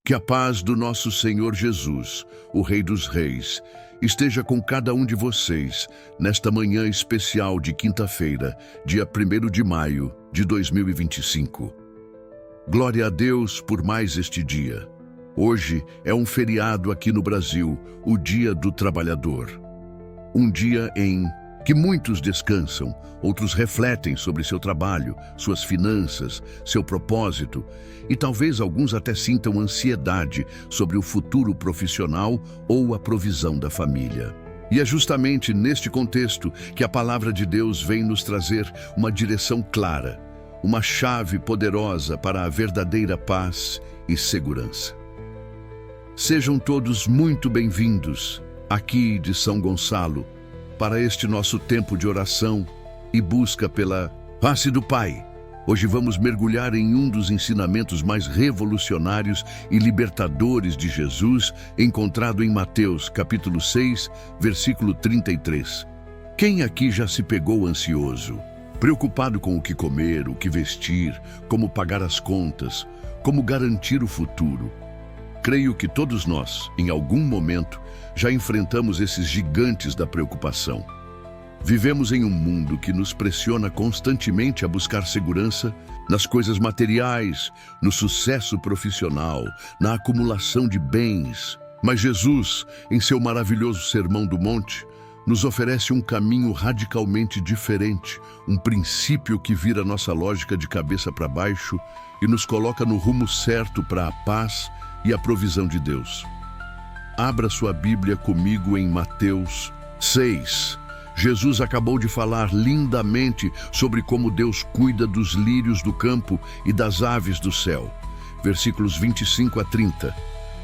Que a paz do nosso Senhor Jesus, o Rei dos Reis, esteja com cada um de vocês nesta manhã especial de quinta-feira, dia 1º de maio de 2025. Glória a Deus por mais este dia. Hoje é um feriado aqui no Brasil, o Dia do Trabalhador. Um dia em que muitos descansam, outros refletem sobre seu trabalho, suas finanças, seu propósito, e talvez alguns até sintam ansiedade sobre o futuro profissional ou a provisão da família. E é justamente neste contexto que a palavra de Deus vem nos trazer uma direção clara, uma chave poderosa para a verdadeira paz e segurança. Sejam todos muito bem-vindos aqui de São Gonçalo, para este nosso tempo de oração e busca pela face do Pai. Hoje vamos mergulhar em um dos ensinamentos mais revolucionários e libertadores de Jesus, encontrado em Mateus, capítulo 6, versículo 33. Quem aqui já se pegou ansioso, preocupado com o que comer, o que vestir, como pagar as contas, como garantir o futuro? Creio que todos nós, em algum momento, já enfrentamos esses gigantes da preocupação. Vivemos em um mundo que nos pressiona constantemente a buscar segurança nas coisas materiais, no sucesso profissional, na acumulação de bens. Mas Jesus, em seu maravilhoso Sermão do Monte, nos oferece um caminho radicalmente diferente, um princípio que vira nossa lógica de cabeça para baixo e nos coloca no rumo certo para a paz e a provisão de Deus. Abra sua Bíblia comigo em Mateus 6. Jesus acabou de falar lindamente sobre como Deus cuida dos lírios do campo e das aves do céu. Versículos 25 a 30,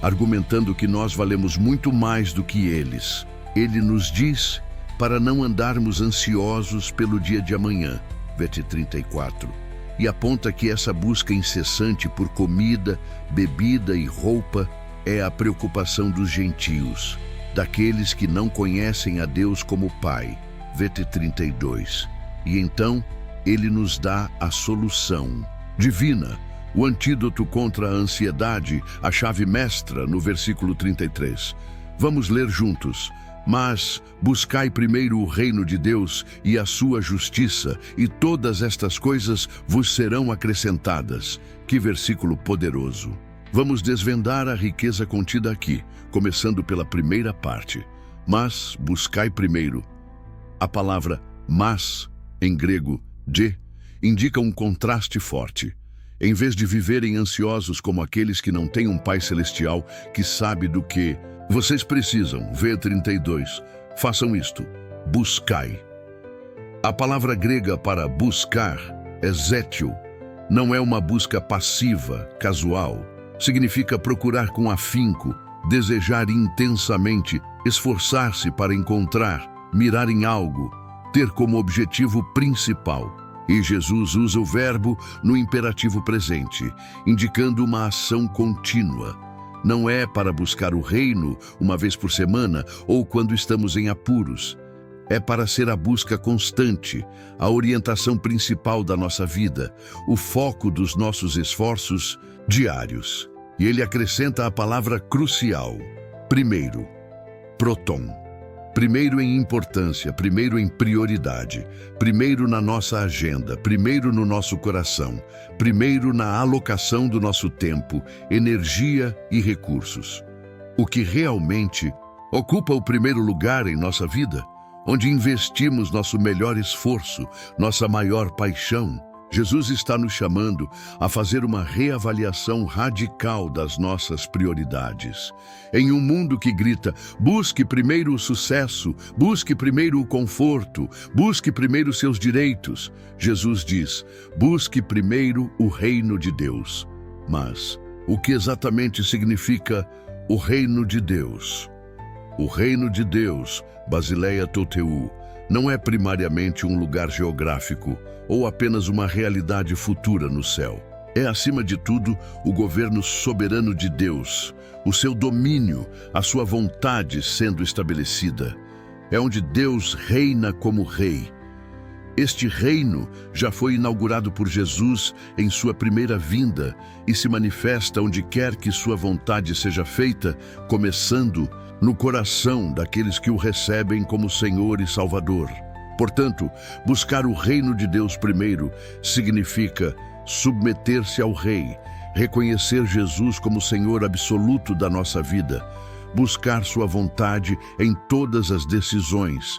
argumentando que nós valemos muito mais do que eles. Ele nos diz para não andarmos ansiosos pelo dia de amanhã, versículo 34. E aponta que essa busca incessante por comida, bebida e roupa é a preocupação dos gentios, daqueles que não conhecem a Deus como Pai, versículo 32. E então ele nos dá a solução divina, o antídoto contra a ansiedade, a chave mestra no versículo 33. Vamos ler juntos. Mas buscai primeiro o reino de Deus e a sua justiça, e todas estas coisas vos serão acrescentadas. Que versículo poderoso! Vamos desvendar a riqueza contida aqui, começando pela primeira parte. Mas buscai primeiro. A palavra mas, em grego, de, indica um contraste forte. Em vez de viverem ansiosos como aqueles que não têm um Pai Celestial que sabe do que vocês precisam, versículo 32, façam isto, buscai. A palavra grega para buscar é zetio. Não é uma busca passiva, casual. Significa procurar com afinco, desejar intensamente, esforçar-se para encontrar, mirar em algo, ter como objetivo principal. E Jesus usa o verbo no imperativo presente, indicando uma ação contínua. Não é para buscar o reino uma vez por semana ou quando estamos em apuros. É para ser a busca constante, a orientação principal da nossa vida, o foco dos nossos esforços diários. E ele acrescenta a palavra crucial. Primeiro, proton. Primeiro em importância, primeiro em prioridade, primeiro na nossa agenda, primeiro no nosso coração, primeiro na alocação do nosso tempo, energia e recursos. O que realmente ocupa o primeiro lugar em nossa vida, onde investimos nosso melhor esforço, nossa maior paixão. Jesus está nos chamando a fazer uma reavaliação radical das nossas prioridades. Em um mundo que grita, busque primeiro o sucesso, busque primeiro o conforto, busque primeiro seus direitos, Jesus diz, busque primeiro o reino de Deus. Mas o que exatamente significa o reino de Deus? O reino de Deus, Basileia Toteu, não é primariamente um lugar geográfico ou apenas uma realidade futura no céu. É, acima de tudo, o governo soberano de Deus, o seu domínio, a sua vontade sendo estabelecida. É onde Deus reina como rei. Este reino já foi inaugurado por Jesus em sua primeira vinda e se manifesta onde quer que sua vontade seja feita, começando no coração daqueles que o recebem como Senhor e Salvador. Portanto, buscar o reino de Deus primeiro significa submeter-se ao Rei, reconhecer Jesus como Senhor absoluto da nossa vida, buscar sua vontade em todas as decisões,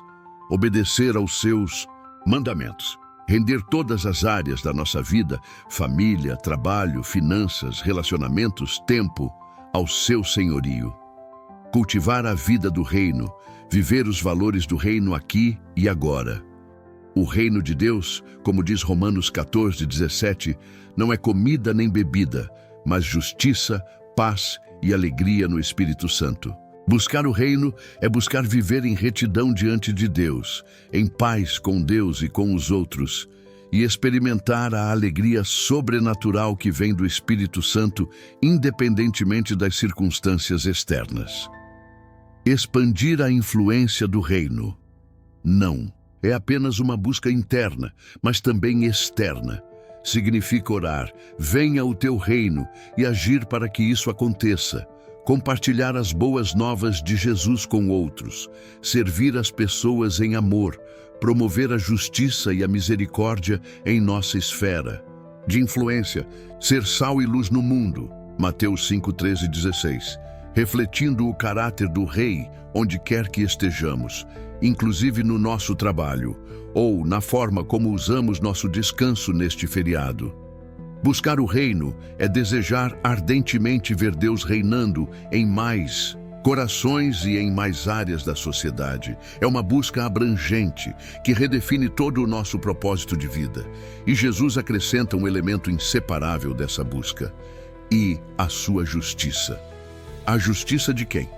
obedecer aos seus mandamentos, render todas as áreas da nossa vida, família, trabalho, finanças, relacionamentos, tempo, ao seu senhorio. Cultivar a vida do reino, viver os valores do reino aqui e agora. O reino de Deus, como diz Romanos 14:17, não é comida nem bebida, mas justiça, paz e alegria no Espírito Santo. Buscar o reino é buscar viver em retidão diante de Deus, em paz com Deus e com os outros, e experimentar a alegria sobrenatural que vem do Espírito Santo, independentemente das circunstâncias externas. Expandir a influência do reino. Não, é apenas uma busca interna, mas também externa. Significa orar, venha o teu reino, e agir para que isso aconteça. Compartilhar as boas novas de Jesus com outros, servir as pessoas em amor, promover a justiça e a misericórdia em nossa esfera de influência, ser sal e luz no mundo, Mateus 5:13-16, refletindo o caráter do Rei onde quer que estejamos, inclusive no nosso trabalho, ou na forma como usamos nosso descanso neste feriado. Buscar o reino é desejar ardentemente ver Deus reinando em mais corações e em mais áreas da sociedade. É uma busca abrangente que redefine todo o nosso propósito de vida. E Jesus acrescenta um elemento inseparável dessa busca: e a sua justiça. A justiça de quem?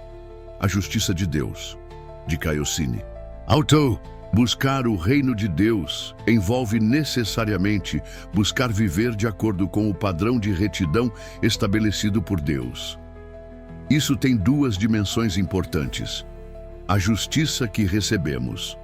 A justiça de Deus, de Caio Cini. Autor. Buscar o reino de Deus envolve necessariamente buscar viver de acordo com o padrão de retidão estabelecido por Deus. Isso tem duas dimensões importantes: a justiça que recebemos.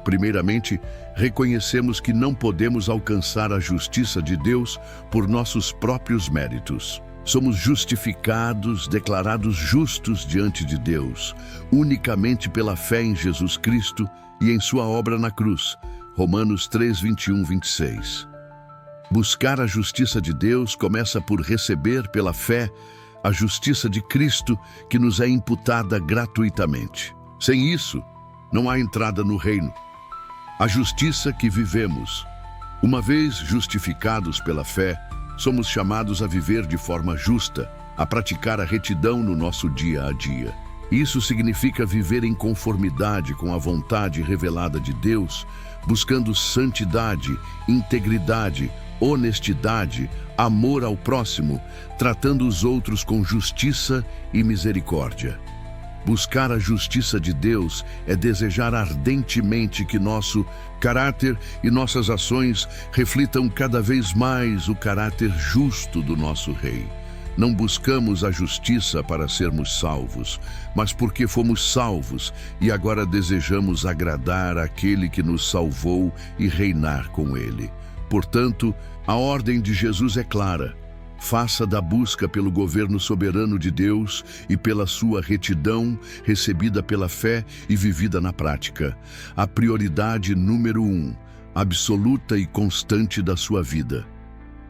Primeiramente, reconhecemos que não podemos alcançar a justiça de Deus por nossos próprios méritos. Somos justificados, declarados justos diante de Deus, unicamente pela fé em Jesus Cristo e em sua obra na cruz, Romanos 3:21-26. Buscar a justiça de Deus começa por receber pela fé a justiça de Cristo que nos é imputada gratuitamente. Sem isso, não há entrada no reino. A justiça que vivemos. Uma vez justificados pela fé, somos chamados a viver de forma justa, a praticar a retidão no nosso dia a dia. Isso significa viver em conformidade com a vontade revelada de Deus, buscando santidade, integridade, honestidade, amor ao próximo, tratando os outros com justiça e misericórdia. Buscar a justiça de Deus é desejar ardentemente que nosso caráter e nossas ações reflitam cada vez mais o caráter justo do nosso Rei. Não buscamos a justiça para sermos salvos, mas porque fomos salvos e agora desejamos agradar aquele que nos salvou e reinar com ele. Portanto, a ordem de Jesus é clara: faça da busca pelo governo soberano de Deus e pela sua retidão, recebida pela fé e vivida na prática, a prioridade número 1, absoluta e constante da sua vida.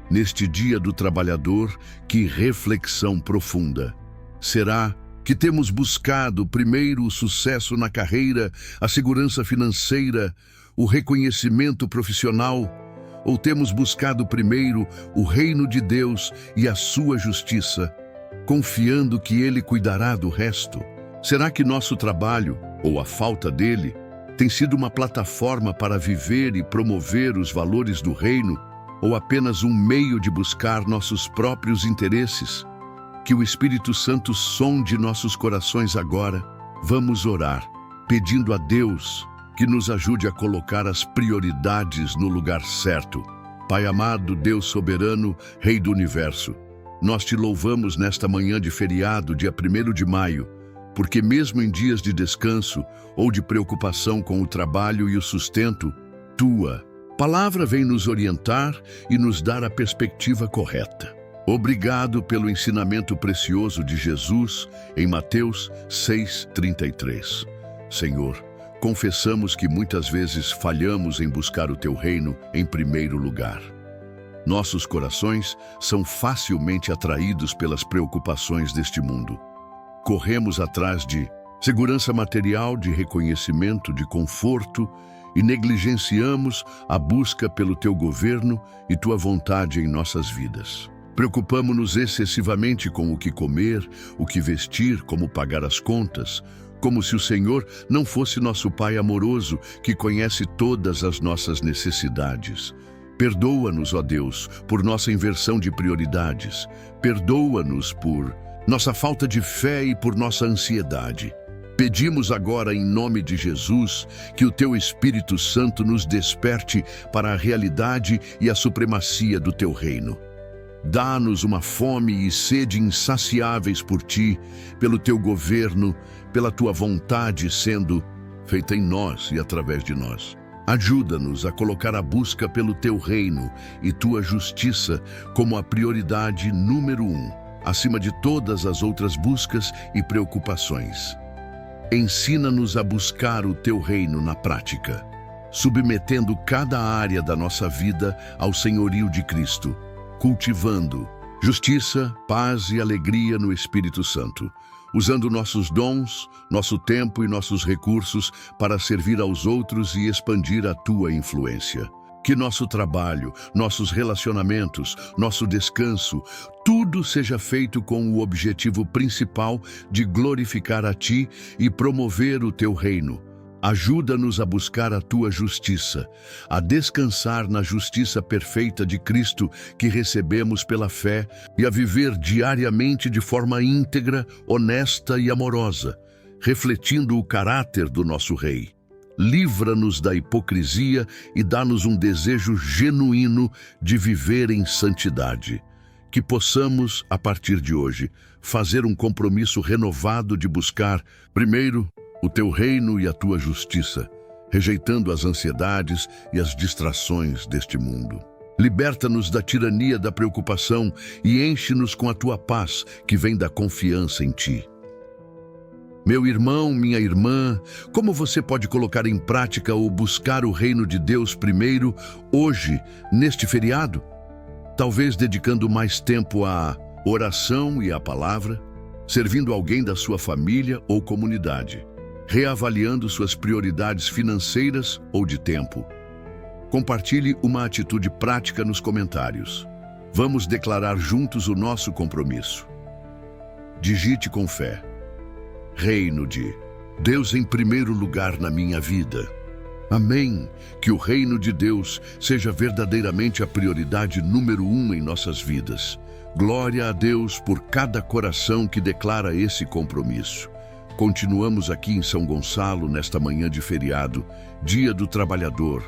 Neste Dia do Trabalhador, que reflexão profunda. Será que temos buscado primeiro o sucesso na carreira, a segurança financeira, o reconhecimento profissional? Ou temos buscado primeiro o reino de Deus e a sua justiça, confiando que Ele cuidará do resto? Será que nosso trabalho, ou a falta dele, tem sido uma plataforma para viver e promover os valores do reino, ou apenas um meio de buscar nossos próprios interesses? Que o Espírito Santo sonde nossos corações agora. Vamos orar, pedindo a Deus que nos ajude a colocar as prioridades no lugar certo. Pai amado, Deus soberano, Rei do Universo, nós te louvamos nesta manhã de feriado, dia 1º de maio, porque mesmo em dias de descanso ou de preocupação com o trabalho e o sustento, tua Palavra vem nos orientar e nos dar a perspectiva correta. Obrigado pelo ensinamento precioso de Jesus em Mateus 6:33. Senhor, confessamos que muitas vezes falhamos em buscar o Teu reino em primeiro lugar. Nossos corações são facilmente atraídos pelas preocupações deste mundo. Corremos atrás de segurança material, de reconhecimento, de conforto e negligenciamos a busca pelo Teu governo e Tua vontade em nossas vidas. Preocupamo-nos excessivamente com o que comer, o que vestir, como pagar as contas, como se o Senhor não fosse nosso Pai amoroso que conhece todas as nossas necessidades. Perdoa-nos, ó Deus, por nossa inversão de prioridades. Perdoa-nos por nossa falta de fé e por nossa ansiedade. Pedimos agora, em nome de Jesus, que o Teu Espírito Santo nos desperte para a realidade e a supremacia do Teu reino. Dá-nos uma fome e sede insaciáveis por Ti, pelo Teu governo, pela Tua vontade sendo feita em nós e através de nós. Ajuda-nos a colocar a busca pelo Teu reino e Tua justiça como a prioridade número 1, acima de todas as outras buscas e preocupações. Ensina-nos a buscar o Teu reino na prática, submetendo cada área da nossa vida ao senhorio de Cristo, cultivando justiça, paz e alegria no Espírito Santo, usando nossos dons, nosso tempo e nossos recursos para servir aos outros e expandir a Tua influência. Que nosso trabalho, nossos relacionamentos, nosso descanso, tudo seja feito com o objetivo principal de glorificar a Ti e promover o Teu reino. Ajuda-nos a buscar a Tua justiça, a descansar na justiça perfeita de Cristo que recebemos pela fé e a viver diariamente de forma íntegra, honesta e amorosa, refletindo o caráter do nosso Rei. Livra-nos da hipocrisia e dá-nos um desejo genuíno de viver em santidade. Que possamos, a partir de hoje, fazer um compromisso renovado de buscar, primeiro, o Teu reino e a Tua justiça, rejeitando as ansiedades e as distrações deste mundo. Liberta-nos da tirania da preocupação e enche-nos com a Tua paz, que vem da confiança em Ti. Meu irmão, minha irmã, como você pode colocar em prática ou buscar o reino de Deus primeiro, hoje, neste feriado? Talvez dedicando mais tempo à oração e à palavra, servindo alguém da sua família ou comunidade, reavaliando suas prioridades financeiras ou de tempo. Compartilhe uma atitude prática nos comentários. Vamos declarar juntos o nosso compromisso. Digite com fé: Reino de Deus em primeiro lugar na minha vida. Amém. Que o reino de Deus seja verdadeiramente a prioridade número 1 em nossas vidas. Glória a Deus por cada coração que declara esse compromisso. Continuamos aqui em São Gonçalo nesta manhã de feriado, Dia do Trabalhador,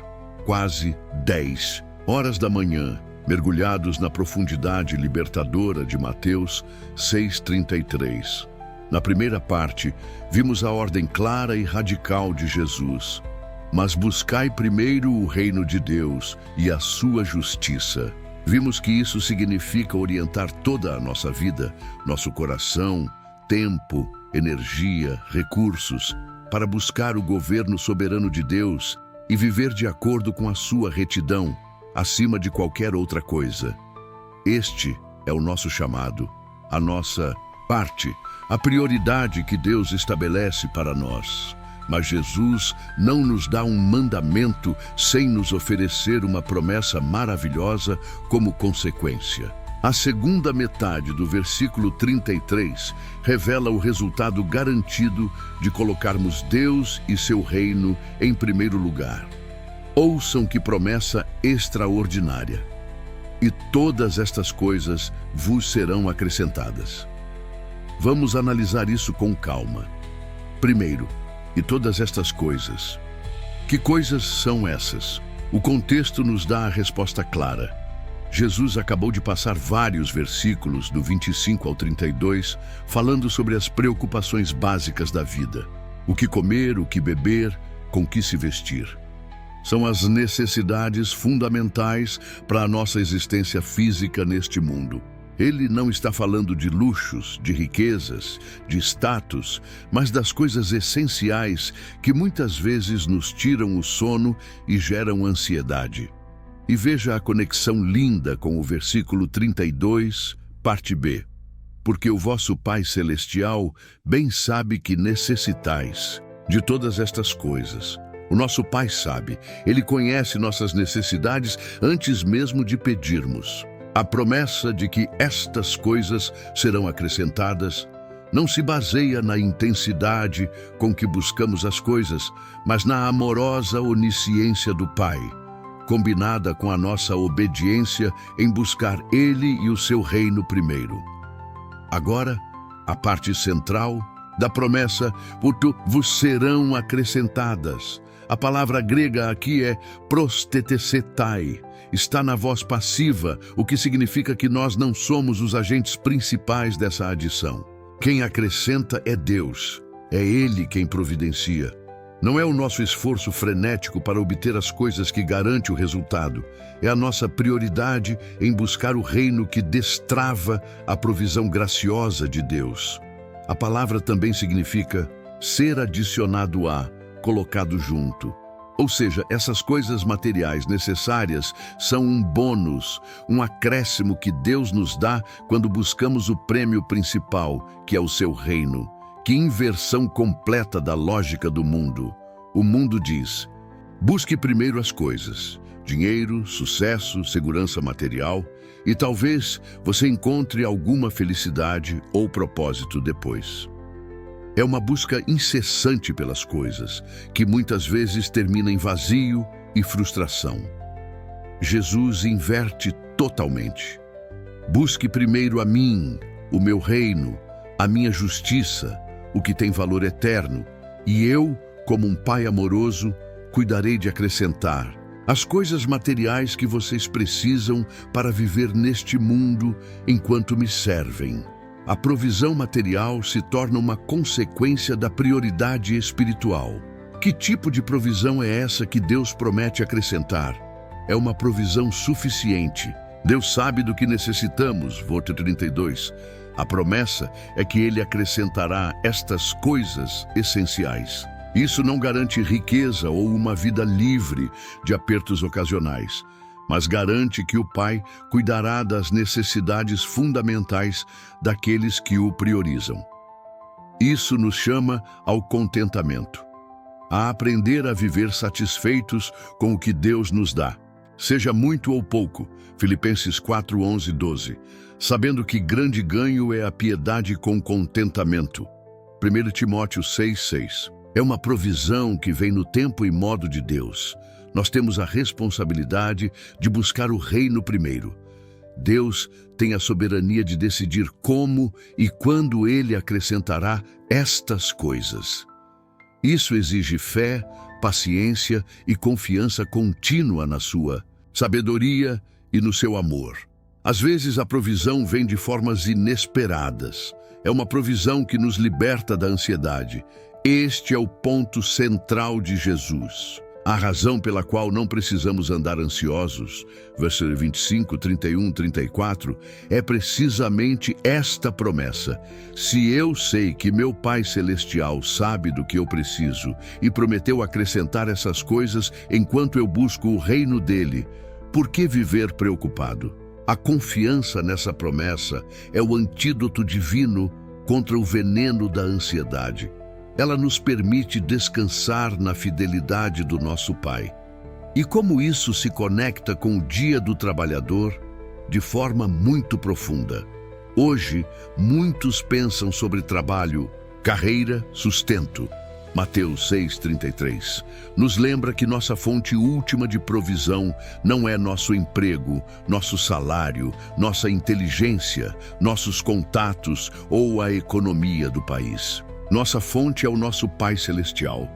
quase 10 horas da manhã, mergulhados na profundidade libertadora de Mateus 6:33. Na primeira parte, vimos a ordem clara e radical de Jesus. Mas buscai primeiro o reino de Deus e a sua justiça. Vimos que isso significa orientar toda a nossa vida, nosso coração, tempo, energia, recursos, para buscar o governo soberano de Deus e viver de acordo com a sua retidão, acima de qualquer outra coisa. Este é o nosso chamado, a nossa parte, a prioridade que Deus estabelece para nós. Mas Jesus não nos dá um mandamento sem nos oferecer uma promessa maravilhosa como consequência. A segunda metade do versículo 33 revela o resultado garantido de colocarmos Deus e seu reino em primeiro lugar. Ouçam que promessa extraordinária. E todas estas coisas vos serão acrescentadas. Vamos analisar isso com calma. Primeiro, e todas estas coisas. Que coisas são essas? O contexto nos dá a resposta clara. Jesus acabou de passar vários versículos, do 25 ao 32, falando sobre as preocupações básicas da vida. O que comer, o que beber, com que se vestir. São as necessidades fundamentais para a nossa existência física neste mundo. Ele não está falando de luxos, de riquezas, de status, mas das coisas essenciais que muitas vezes nos tiram o sono e geram ansiedade. E veja a conexão linda com o versículo 32, parte B. Porque o vosso Pai Celestial bem sabe que necessitais de todas estas coisas. O nosso Pai sabe, Ele conhece nossas necessidades antes mesmo de pedirmos. A promessa de que estas coisas serão acrescentadas não se baseia na intensidade com que buscamos as coisas, mas na amorosa onisciência do Pai, combinada com a nossa obediência em buscar Ele e o seu reino primeiro. Agora, a parte central da promessa, vos serão acrescentadas. A palavra grega aqui é prostetesetai. Está na voz passiva, o que significa que nós não somos os agentes principais dessa adição. Quem acrescenta é Deus. É Ele quem providencia. Não é o nosso esforço frenético para obter as coisas que garante o resultado. É a nossa prioridade em buscar o reino que destrava a provisão graciosa de Deus. A palavra também significa ser adicionado a, colocado junto. Ou seja, essas coisas materiais necessárias são um bônus, um acréscimo que Deus nos dá quando buscamos o prêmio principal, que é o seu reino. Que inversão completa da lógica do mundo. O mundo diz: busque primeiro as coisas, dinheiro, sucesso, segurança material, e talvez você encontre alguma felicidade ou propósito depois. É uma busca incessante pelas coisas, que muitas vezes termina em vazio e frustração. Jesus inverte totalmente. Busque primeiro a mim, o meu reino, a minha justiça, o que tem valor eterno, e eu, como um pai amoroso, cuidarei de acrescentar as coisas materiais que vocês precisam para viver neste mundo enquanto me servem. A provisão material se torna uma consequência da prioridade espiritual. Que tipo de provisão é essa que Deus promete acrescentar? É uma provisão suficiente. Deus sabe do que necessitamos, Voto 32. A promessa é que Ele acrescentará estas coisas essenciais. Isso não garante riqueza ou uma vida livre de apertos ocasionais, mas garante que o Pai cuidará das necessidades fundamentais daqueles que o priorizam. Isso nos chama ao contentamento, a aprender a viver satisfeitos com o que Deus nos dá, seja muito ou pouco, Filipenses 4, 11, 12, sabendo que grande ganho é a piedade com contentamento, 1 Timóteo 6, 6. É uma provisão que vem no tempo e modo de Deus. Nós temos a responsabilidade de buscar o reino primeiro. Deus tem a soberania de decidir como e quando Ele acrescentará estas coisas. Isso exige fé, paciência e confiança contínua na sua sabedoria e no seu amor. Às vezes a provisão vem de formas inesperadas. É uma provisão que nos liberta da ansiedade. Este é o ponto central de Jesus. A razão pela qual não precisamos andar ansiosos, versículo 25, 31, 34, é precisamente esta promessa. Se eu sei que meu Pai Celestial sabe do que eu preciso e prometeu acrescentar essas coisas enquanto eu busco o reino dele, por que viver preocupado? A confiança nessa promessa é o antídoto divino contra o veneno da ansiedade. Ela nos permite descansar na fidelidade do nosso Pai. E como isso se conecta com o dia do trabalhador? De forma muito profunda. Hoje, muitos pensam sobre trabalho, carreira, sustento. Mateus 6,33 nos lembra que nossa fonte última de provisão não é nosso emprego, nosso salário, nossa inteligência, nossos contatos ou a economia do país. Nossa fonte é o nosso Pai Celestial.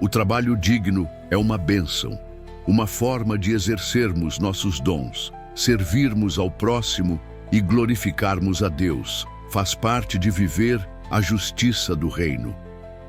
O trabalho digno é uma bênção, uma forma de exercermos nossos dons, servirmos ao próximo e glorificarmos a Deus. Faz parte de viver a justiça do reino.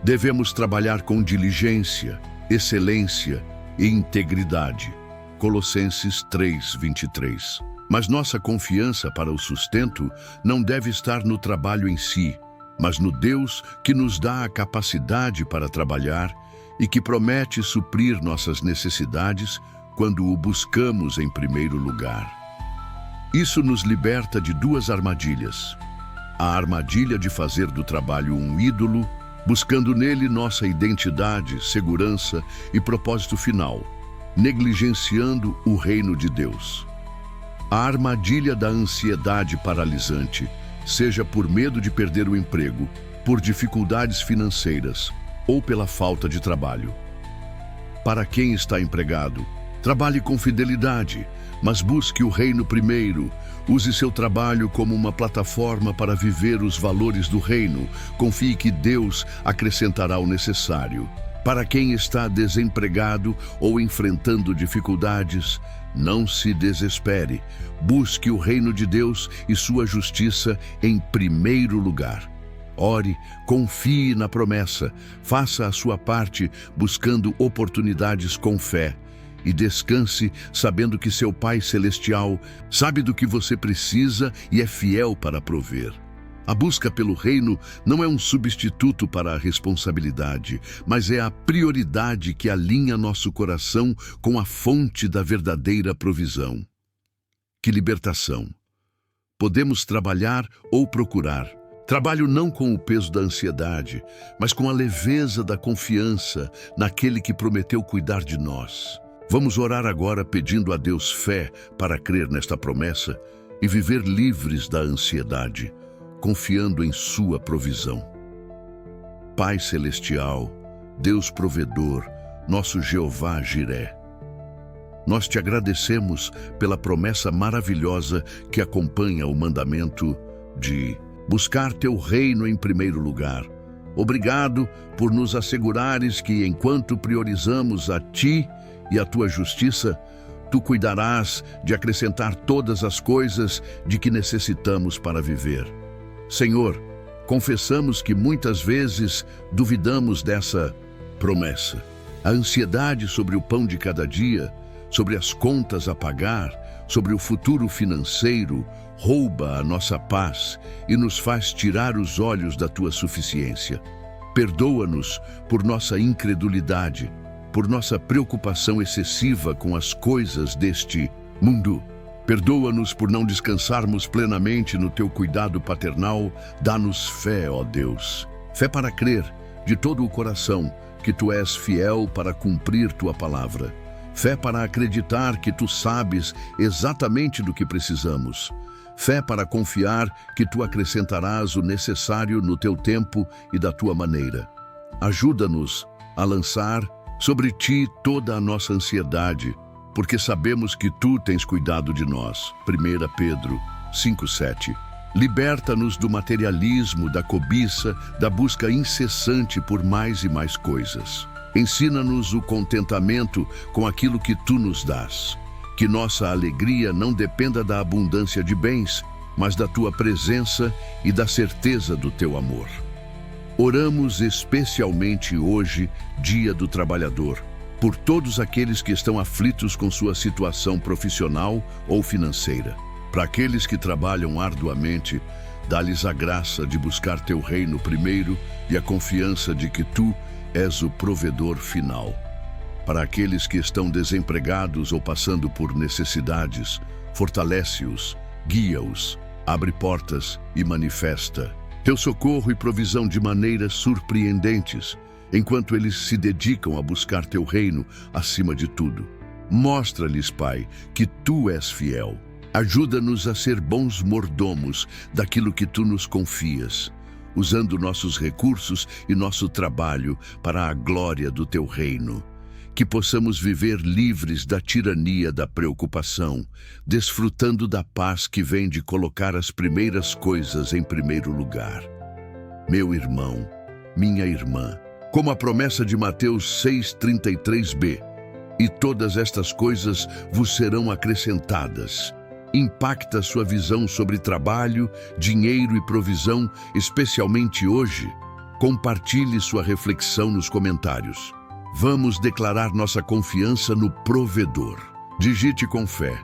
Devemos trabalhar com diligência, excelência e integridade. Colossenses 3:23. Mas nossa confiança para o sustento não deve estar no trabalho em si, mas no Deus que nos dá a capacidade para trabalhar e que promete suprir nossas necessidades quando o buscamos em primeiro lugar. Isso nos liberta de duas armadilhas. A armadilha de fazer do trabalho um ídolo, buscando nele nossa identidade, segurança e propósito final, negligenciando o reino de Deus. A armadilha da ansiedade paralisante, seja por medo de perder o emprego, por dificuldades financeiras ou pela falta de trabalho. Para quem está empregado, trabalhe com fidelidade, mas busque o reino primeiro. Use seu trabalho como uma plataforma para viver os valores do reino. Confie que Deus acrescentará o necessário. Para quem está desempregado ou enfrentando dificuldades, não se desespere. Busque o reino de Deus e sua justiça em primeiro lugar. Ore, confie na promessa, faça a sua parte buscando oportunidades com fé. E descanse sabendo que seu Pai Celestial sabe do que você precisa e é fiel para prover. A busca pelo reino não é um substituto para a responsabilidade, mas é a prioridade que alinha nosso coração com a fonte da verdadeira provisão. Que libertação! Podemos trabalhar ou procurar. Trabalho não com o peso da ansiedade, mas com a leveza da confiança naquele que prometeu cuidar de nós. Vamos orar agora pedindo a Deus fé para crer nesta promessa e viver livres da ansiedade, confiando em sua provisão. Pai Celestial, Deus provedor, nosso Jeová Jiré, nós te agradecemos pela promessa maravilhosa que acompanha o mandamento de buscar teu reino em primeiro lugar. Obrigado por nos assegurares que enquanto priorizamos a ti e a tua justiça, tu cuidarás de acrescentar todas as coisas de que necessitamos para viver. Senhor, confessamos que muitas vezes duvidamos dessa promessa. A ansiedade sobre o pão de cada dia, sobre as contas a pagar, sobre o futuro financeiro, rouba a nossa paz e nos faz tirar os olhos da tua suficiência. Perdoa-nos por nossa incredulidade, por nossa preocupação excessiva com as coisas deste mundo. Perdoa-nos por não descansarmos plenamente no teu cuidado paternal. Dá-nos fé, ó Deus. Fé para crer de todo o coração que tu és fiel para cumprir tua palavra. Fé para acreditar que tu sabes exatamente do que precisamos. Fé para confiar que tu acrescentarás o necessário no teu tempo e da tua maneira. Ajuda-nos a lançar sobre ti toda a nossa ansiedade, porque sabemos que tu tens cuidado de nós. 1 Pedro 5:7. Liberta-nos do materialismo, da cobiça, da busca incessante por mais e mais coisas. Ensina-nos o contentamento com aquilo que tu nos dás. Que nossa alegria não dependa da abundância de bens, mas da tua presença e da certeza do teu amor. Oramos especialmente hoje, Dia do Trabalhador, por todos aqueles que estão aflitos com sua situação profissional ou financeira. Para aqueles que trabalham arduamente, dá-lhes a graça de buscar teu reino primeiro e a confiança de que tu és o provedor final. Para aqueles que estão desempregados ou passando por necessidades, fortalece-os, guia-os, abre portas e manifesta teu socorro e provisão de maneiras surpreendentes, enquanto eles se dedicam a buscar teu reino acima de tudo. Mostra-lhes, Pai, que tu és fiel. Ajuda-nos a ser bons mordomos daquilo que tu nos confias, usando nossos recursos e nosso trabalho para a glória do teu reino. Que possamos viver livres da tirania da preocupação, desfrutando da paz que vem de colocar as primeiras coisas em primeiro lugar. Meu irmão, minha irmã, como a promessa de Mateus 6:33b, e todas estas coisas vos serão acrescentadas. Impacta sua visão sobre trabalho, dinheiro e provisão, especialmente hoje? Compartilhe sua reflexão nos comentários. Vamos declarar nossa confiança no provedor. Digite com fé: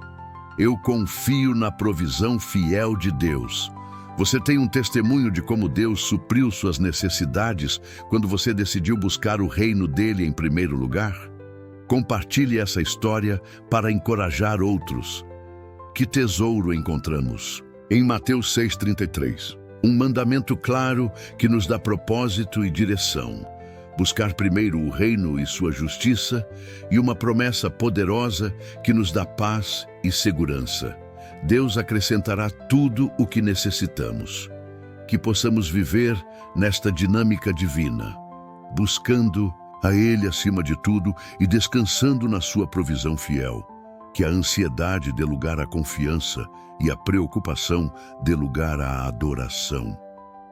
eu confio na provisão fiel de Deus. Você tem um testemunho de como Deus supriu suas necessidades quando você decidiu buscar o reino dele em primeiro lugar? Compartilhe essa história para encorajar outros. Que tesouro encontramos? Em Mateus 6,33, um mandamento claro que nos dá propósito e direção. Buscar primeiro o reino e sua justiça, e uma promessa poderosa que nos dá paz e segurança. Deus acrescentará tudo o que necessitamos. Que possamos viver nesta dinâmica divina, buscando a Ele acima de tudo e descansando na sua provisão fiel. Que a ansiedade dê lugar à confiança e a preocupação dê lugar à adoração.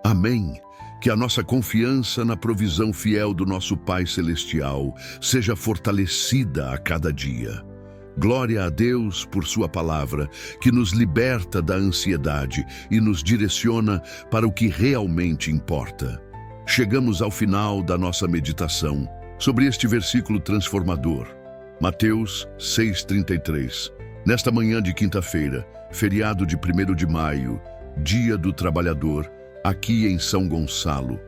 Amém. Que a nossa confiança na provisão fiel do nosso Pai Celestial seja fortalecida a cada dia. Glória a Deus por sua palavra, que nos liberta da ansiedade e nos direciona para o que realmente importa. Chegamos ao final da nossa meditação sobre este versículo transformador. Mateus 6,33. Nesta manhã de quinta-feira, feriado de 1º de maio, Dia do Trabalhador, aqui em São Gonçalo.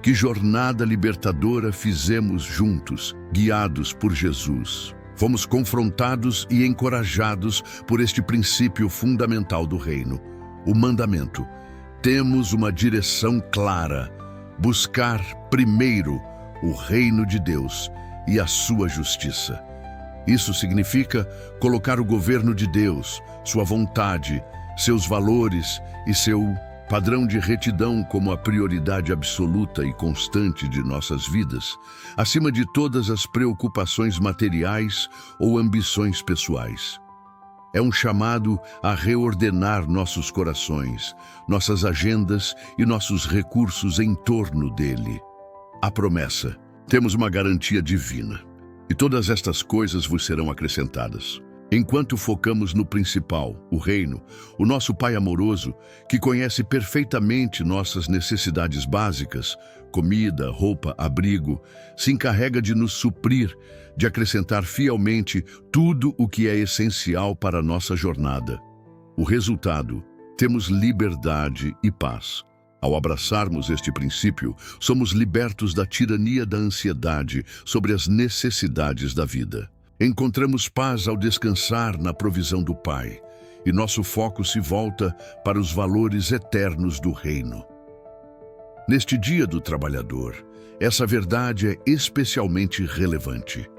Que jornada libertadora fizemos juntos, guiados por Jesus. Fomos confrontados e encorajados por este princípio fundamental do reino, o mandamento. Temos uma direção clara: buscar primeiro o reino de Deus e a sua justiça. Isso significa colocar o governo de Deus, sua vontade, seus valores e seu padrão de retidão como a prioridade absoluta e constante de nossas vidas, acima de todas as preocupações materiais ou ambições pessoais. É um chamado a reordenar nossos corações, nossas agendas e nossos recursos em torno dele. A promessa: temos uma garantia divina, e todas estas coisas vos serão acrescentadas. Enquanto focamos no principal, o reino, o nosso Pai amoroso, que conhece perfeitamente nossas necessidades básicas, comida, roupa, abrigo, se encarrega de nos suprir, de acrescentar fielmente tudo o que é essencial para a nossa jornada. O resultado: temos liberdade e paz. Ao abraçarmos este princípio, somos libertos da tirania da ansiedade sobre as necessidades da vida. Encontramos paz ao descansar na provisão do Pai, e nosso foco se volta para os valores eternos do reino. Neste Dia do Trabalhador, essa verdade é especialmente relevante.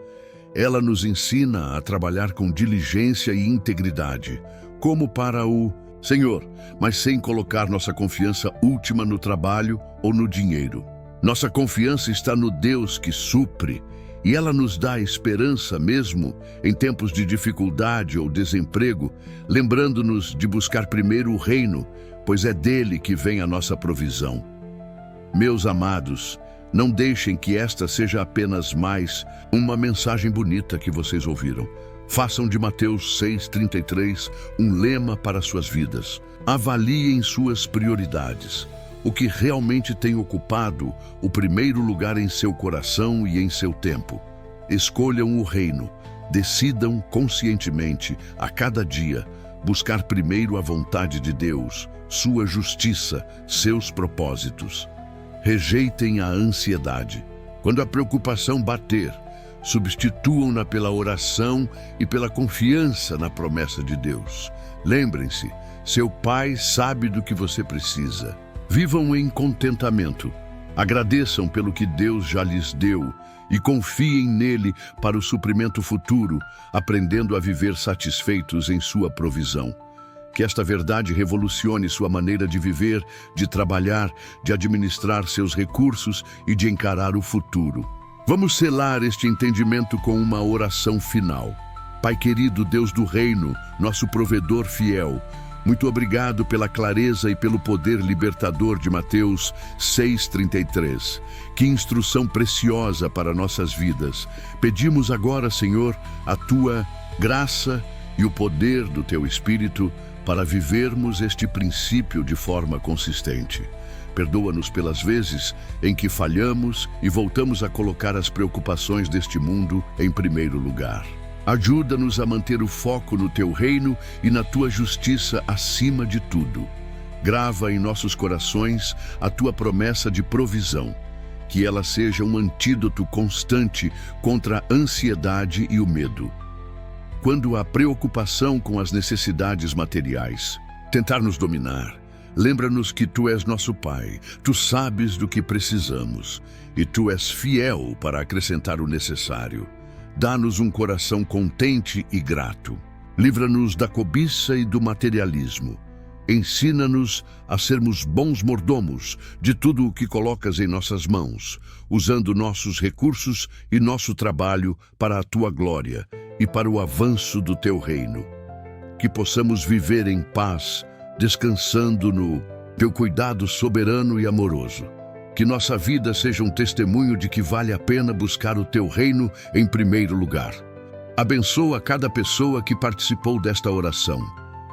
Ela nos ensina a trabalhar com diligência e integridade, como para o Senhor, mas sem colocar nossa confiança última no trabalho ou no dinheiro. Nossa confiança está no Deus que supre, e ela nos dá esperança mesmo em tempos de dificuldade ou desemprego, lembrando-nos de buscar primeiro o reino, pois é dele que vem a nossa provisão. Meus amados, não deixem que esta seja apenas mais uma mensagem bonita que vocês ouviram. Façam de Mateus 6,33 um lema para suas vidas. Avaliem suas prioridades. O que realmente tem ocupado o primeiro lugar em seu coração e em seu tempo. Escolham o reino. Decidam conscientemente, a cada dia, buscar primeiro a vontade de Deus, sua justiça, seus propósitos. Rejeitem a ansiedade. Quando a preocupação bater, substituam-na pela oração e pela confiança na promessa de Deus. Lembrem-se, seu Pai sabe do que você precisa. Vivam em contentamento. Agradeçam pelo que Deus já lhes deu e confiem nele para o suprimento futuro, aprendendo a viver satisfeitos em sua provisão. Que esta verdade revolucione sua maneira de viver, de trabalhar, de administrar seus recursos e de encarar o futuro. Vamos selar este entendimento com uma oração final. Pai querido, Deus do reino, nosso provedor fiel, muito obrigado pela clareza e pelo poder libertador de Mateus 6,33. Que instrução preciosa para nossas vidas. Pedimos agora, Senhor, a Tua graça e o poder do Teu Espírito para vivermos este princípio de forma consistente. Perdoa-nos pelas vezes em que falhamos e voltamos a colocar as preocupações deste mundo em primeiro lugar. Ajuda-nos a manter o foco no Teu reino e na Tua justiça acima de tudo. Grava em nossos corações a Tua promessa de provisão, que ela seja um antídoto constante contra a ansiedade e o medo. Quando a preocupação com as necessidades materiais tentar nos dominar, lembra-nos que Tu és nosso Pai, Tu sabes do que precisamos e Tu és fiel para acrescentar o necessário. Dá-nos um coração contente e grato. Livra-nos da cobiça e do materialismo. Ensina-nos a sermos bons mordomos de tudo o que colocas em nossas mãos, usando nossos recursos e nosso trabalho para a Tua glória e para o avanço do Teu reino. Que possamos viver em paz, descansando no Teu cuidado soberano e amoroso. Que nossa vida seja um testemunho de que vale a pena buscar o Teu reino em primeiro lugar. Abençoa cada pessoa que participou desta oração.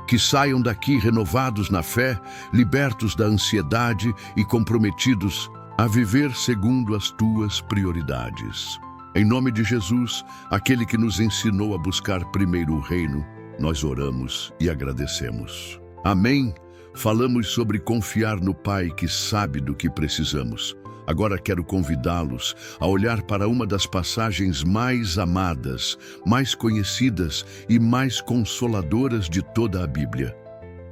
Que saiam daqui renovados na fé, libertos da ansiedade e comprometidos a viver segundo as Tuas prioridades. Em nome de Jesus, aquele que nos ensinou a buscar primeiro o reino, nós oramos e agradecemos. Amém. Falamos sobre confiar no Pai que sabe do que precisamos. Agora quero convidá-los a olhar para uma das passagens mais amadas, mais conhecidas e mais consoladoras de toda a Bíblia.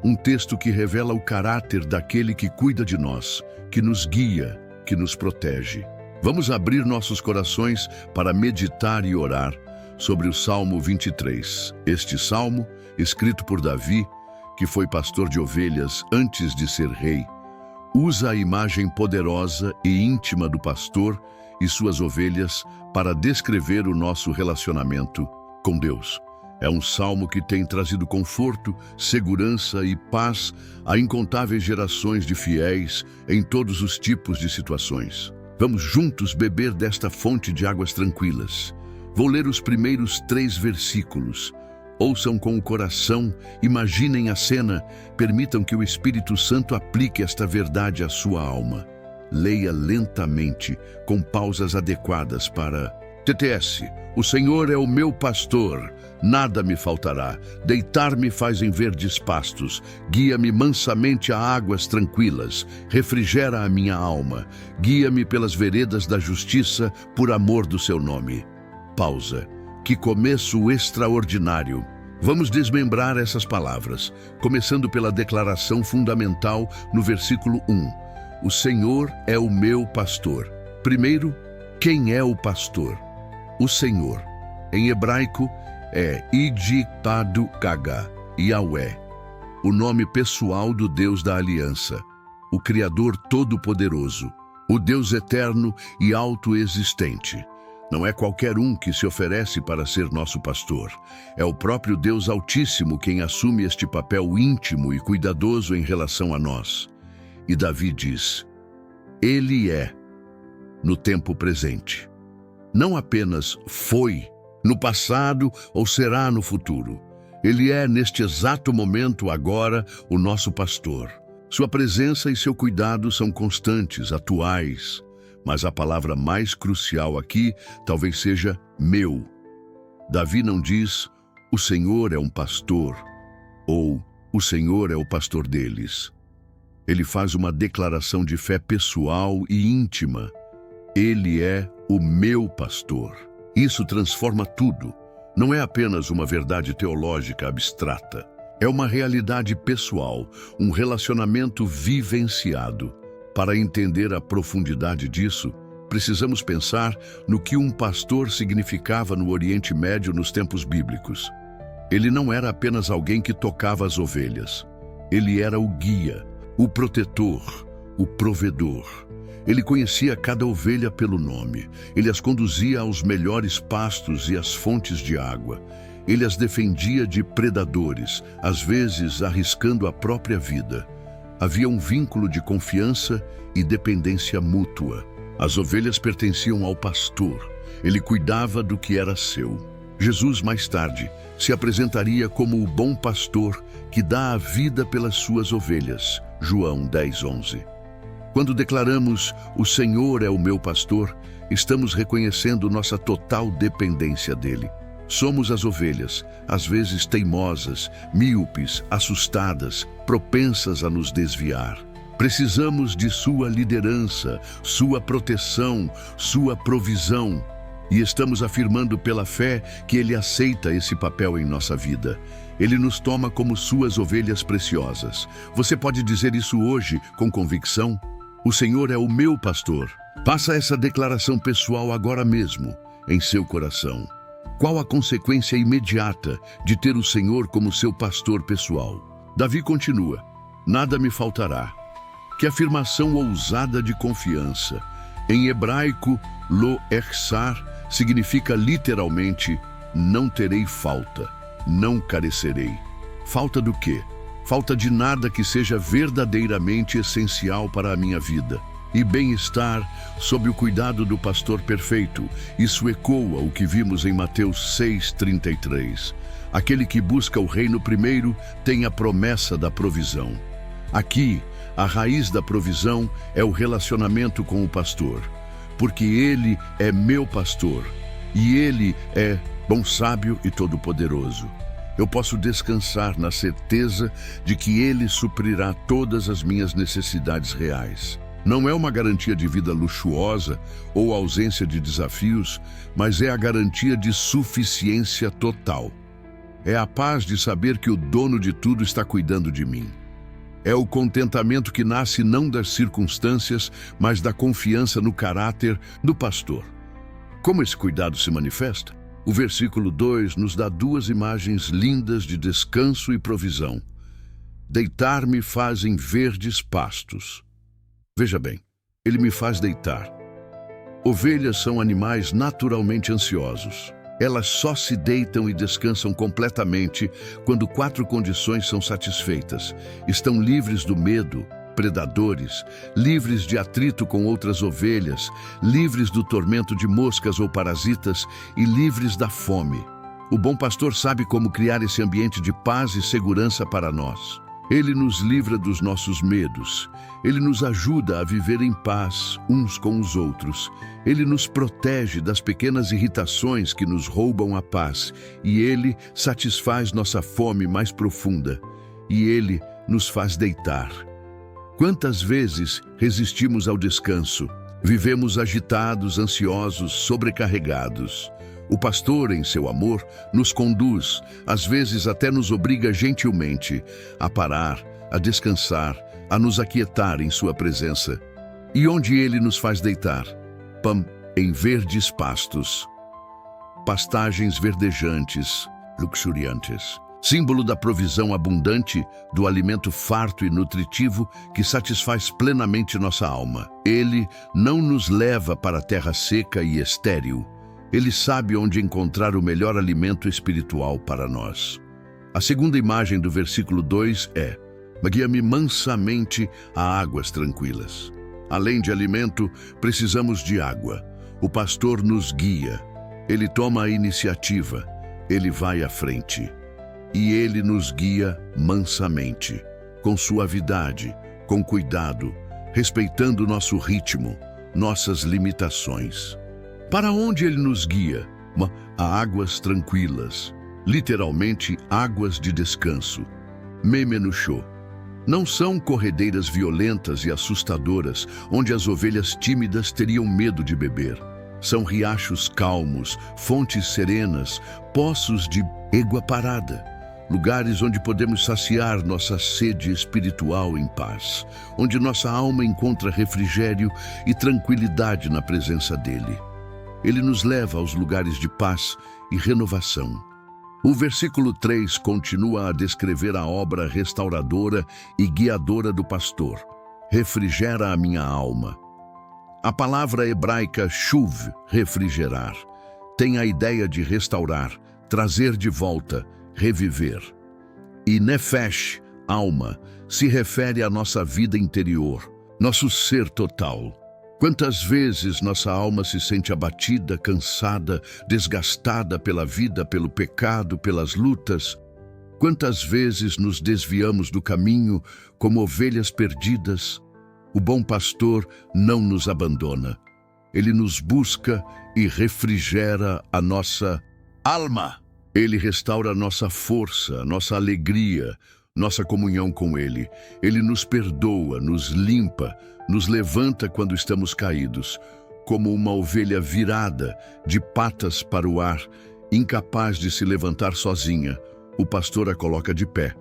Um texto que revela o caráter daquele que cuida de nós, que nos guia, que nos protege. Vamos abrir nossos corações para meditar e orar sobre o Salmo 23. Este salmo, escrito por Davi, que foi pastor de ovelhas antes de ser rei, usa a imagem poderosa e íntima do pastor e suas ovelhas para descrever o nosso relacionamento com Deus. É um salmo que tem trazido conforto, segurança e paz a incontáveis gerações de fiéis em todos os tipos de situações. Vamos juntos beber desta fonte de águas tranquilas. Vou ler os primeiros 3 versículos. Ouçam com o coração, imaginem a cena, permitam que o Espírito Santo aplique esta verdade à sua alma. Leia lentamente, com pausas adequadas para... TTS, o Senhor é o meu pastor, nada me faltará. Deitar-me faz em verdes pastos, guia-me mansamente a águas tranquilas, refrigera a minha alma, guia-me pelas veredas da justiça por amor do seu nome. Pausa. Que começo extraordinário! Vamos desmembrar essas palavras, começando pela declaração fundamental no versículo 1. O Senhor é o meu pastor. Primeiro, quem é o pastor? O Senhor. Em hebraico é Idjitadu Kaga, Yahweh, o nome pessoal do Deus da aliança, o Criador Todo-Poderoso, o Deus eterno e autoexistente. Não é qualquer um que se oferece para ser nosso pastor. É o próprio Deus Altíssimo quem assume este papel íntimo e cuidadoso em relação a nós. E Davi diz, Ele é, no tempo presente. Não apenas foi, no passado ou será no futuro. Ele é, neste exato momento, agora, o nosso pastor. Sua presença e seu cuidado são constantes, atuais. Mas a palavra mais crucial aqui talvez seja meu. Davi não diz, o Senhor é um pastor, ou o Senhor é o pastor deles. Ele faz uma declaração de fé pessoal e íntima. Ele é o meu pastor. Isso transforma tudo. Não é apenas uma verdade teológica abstrata. É uma realidade pessoal, um relacionamento vivenciado. Para entender a profundidade disso, precisamos pensar no que um pastor significava no Oriente Médio nos tempos bíblicos. Ele não era apenas alguém que tocava as ovelhas. Ele era o guia, o protetor, o provedor. Ele conhecia cada ovelha pelo nome. Ele as conduzia aos melhores pastos e às fontes de água. Ele as defendia de predadores, às vezes arriscando a própria vida. Havia um vínculo de confiança e dependência mútua. As ovelhas pertenciam ao pastor. Ele cuidava do que era seu. Jesus, mais tarde, se apresentaria como o bom pastor que dá a vida pelas suas ovelhas. João 10:11. Quando declaramos "O Senhor é o meu pastor", estamos reconhecendo nossa total dependência dele. Somos as ovelhas, às vezes teimosas, míopes, assustadas, propensas a nos desviar. Precisamos de sua liderança, sua proteção, sua provisão. E estamos afirmando pela fé que ele aceita esse papel em nossa vida. Ele nos toma como suas ovelhas preciosas. Você pode dizer isso hoje com convicção? O Senhor é o meu pastor. Faça essa declaração pessoal agora mesmo, em seu coração. Qual a consequência imediata de ter o Senhor como seu pastor pessoal? Davi continua: nada me faltará. Que afirmação ousada de confiança. Em hebraico, lo echsar significa literalmente não terei falta, não carecerei. Falta do quê? Falta de nada que seja verdadeiramente essencial para a minha vida. E bem-estar sob o cuidado do pastor perfeito. Isso ecoa o que vimos em Mateus 6,33. Aquele que busca o reino primeiro tem a promessa da provisão. Aqui, a raiz da provisão é o relacionamento com o pastor. Porque ele é meu pastor e ele é bom, sábio e todo-poderoso. Eu posso descansar na certeza de que ele suprirá todas as minhas necessidades reais. Não é uma garantia de vida luxuosa ou ausência de desafios, mas é a garantia de suficiência total. É a paz de saber que o dono de tudo está cuidando de mim. É o contentamento que nasce não das circunstâncias, mas da confiança no caráter do pastor. Como esse cuidado se manifesta? O versículo 2 nos dá duas imagens lindas de descanso e provisão. Deitar-me faz em verdes pastos. Veja bem, ele me faz deitar. Ovelhas são animais naturalmente ansiosos. Elas só se deitam e descansam completamente quando 4 condições são satisfeitas. Estão livres do medo, predadores, livres de atrito com outras ovelhas, livres do tormento de moscas ou parasitas e livres da fome. O bom pastor sabe como criar esse ambiente de paz e segurança para nós. Ele nos livra dos nossos medos. Ele nos ajuda a viver em paz uns com os outros. Ele nos protege das pequenas irritações que nos roubam a paz. E ele satisfaz nossa fome mais profunda. E ele nos faz deitar. Quantas vezes resistimos ao descanso? Vivemos agitados, ansiosos, sobrecarregados. O pastor, em seu amor, nos conduz, às vezes até nos obriga gentilmente a parar, a descansar, a nos aquietar em sua presença. E onde ele nos faz deitar? Em verdes pastos, pastagens verdejantes, luxuriantes. Símbolo da provisão abundante, do alimento farto e nutritivo que satisfaz plenamente nossa alma. Ele não nos leva para a terra seca e estéril. Ele sabe onde encontrar o melhor alimento espiritual para nós. A segunda imagem do versículo 2 é: guia-me mansamente a águas tranquilas. Além de alimento, precisamos de água. O pastor nos guia. Ele toma a iniciativa. Ele vai à frente. E ele nos guia mansamente, com suavidade, com cuidado, respeitando nosso ritmo, nossas limitações. Para onde ele nos guia? A águas tranquilas, literalmente águas de descanso. Memenushô. Não são corredeiras violentas e assustadoras, onde as ovelhas tímidas teriam medo de beber. São riachos calmos, fontes serenas, poços de água parada. Lugares onde podemos saciar nossa sede espiritual em paz, onde nossa alma encontra refrigério e tranquilidade na presença dele. Ele nos leva aos lugares de paz e renovação. O versículo 3 continua a descrever a obra restauradora e guiadora do pastor. Refrigera a minha alma. A palavra hebraica shuv, refrigerar, tem a ideia de restaurar, trazer de volta, reviver. E nefesh, alma, se refere à nossa vida interior, nosso ser total. Quantas vezes nossa alma se sente abatida, cansada, desgastada pela vida, pelo pecado, pelas lutas? Quantas vezes nos desviamos do caminho como ovelhas perdidas? O bom pastor não nos abandona. Ele nos busca e refrigera a nossa alma. Ele restaura a nossa força, nossa alegria, nossa comunhão com Ele. Ele nos perdoa, nos limpa, nos levanta quando estamos caídos, como uma ovelha virada, de patas para o ar, incapaz de se levantar sozinha. O pastor a coloca de pé.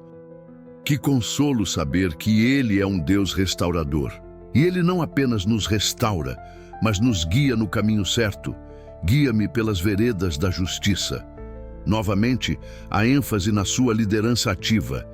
Que consolo saber que Ele é um Deus restaurador. E Ele não apenas nos restaura, mas nos guia no caminho certo. Guia-me pelas veredas da justiça. Novamente, a ênfase na sua liderança ativa.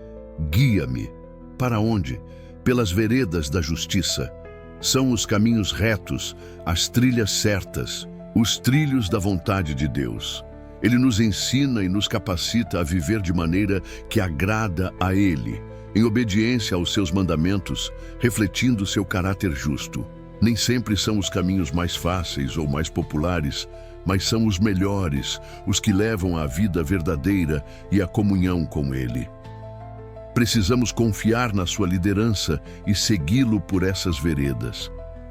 Guia-me. Para onde? Pelas veredas da justiça. São os caminhos retos, as trilhas certas, os trilhos da vontade de Deus. Ele nos ensina e nos capacita a viver de maneira que agrada a Ele, em obediência aos seus mandamentos, refletindo seu caráter justo. Nem sempre são os caminhos mais fáceis ou mais populares, mas são os melhores, os que levam à vida verdadeira e à comunhão com Ele. Precisamos confiar na sua liderança e segui-lo por essas veredas.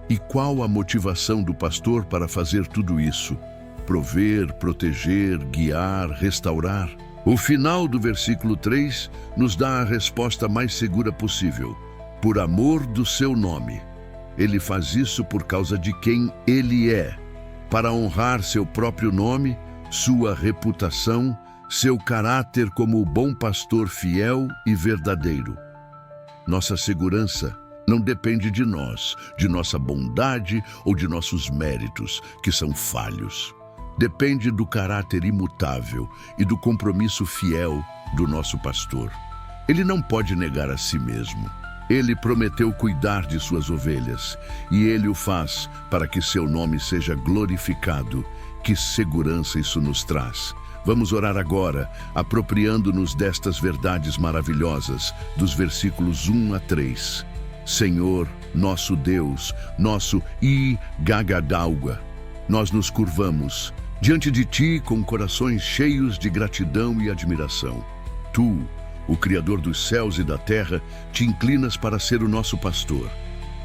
E qual a motivação do pastor para fazer tudo isso? Prover, proteger, guiar, restaurar. O final do versículo 3 nos dá a resposta mais segura possível. Por amor do seu nome. Ele faz isso por causa de quem Ele é, para honrar seu próprio nome, sua reputação, seu caráter como o bom pastor fiel e verdadeiro. Nossa segurança não depende de nós, de nossa bondade ou de nossos méritos, que são falhos. Depende do caráter imutável e do compromisso fiel do nosso pastor. Ele não pode negar a si mesmo. Ele prometeu cuidar de suas ovelhas, e Ele o faz para que seu nome seja glorificado. Que segurança isso nos traz! Vamos orar agora, apropriando-nos destas verdades maravilhosas, dos versículos 1 a 3. Senhor, nosso Deus, nosso Igagadauga, nós nos curvamos diante de Ti com corações cheios de gratidão e admiração. Tu, o Criador dos céus e da terra, te inclinas para ser o nosso pastor.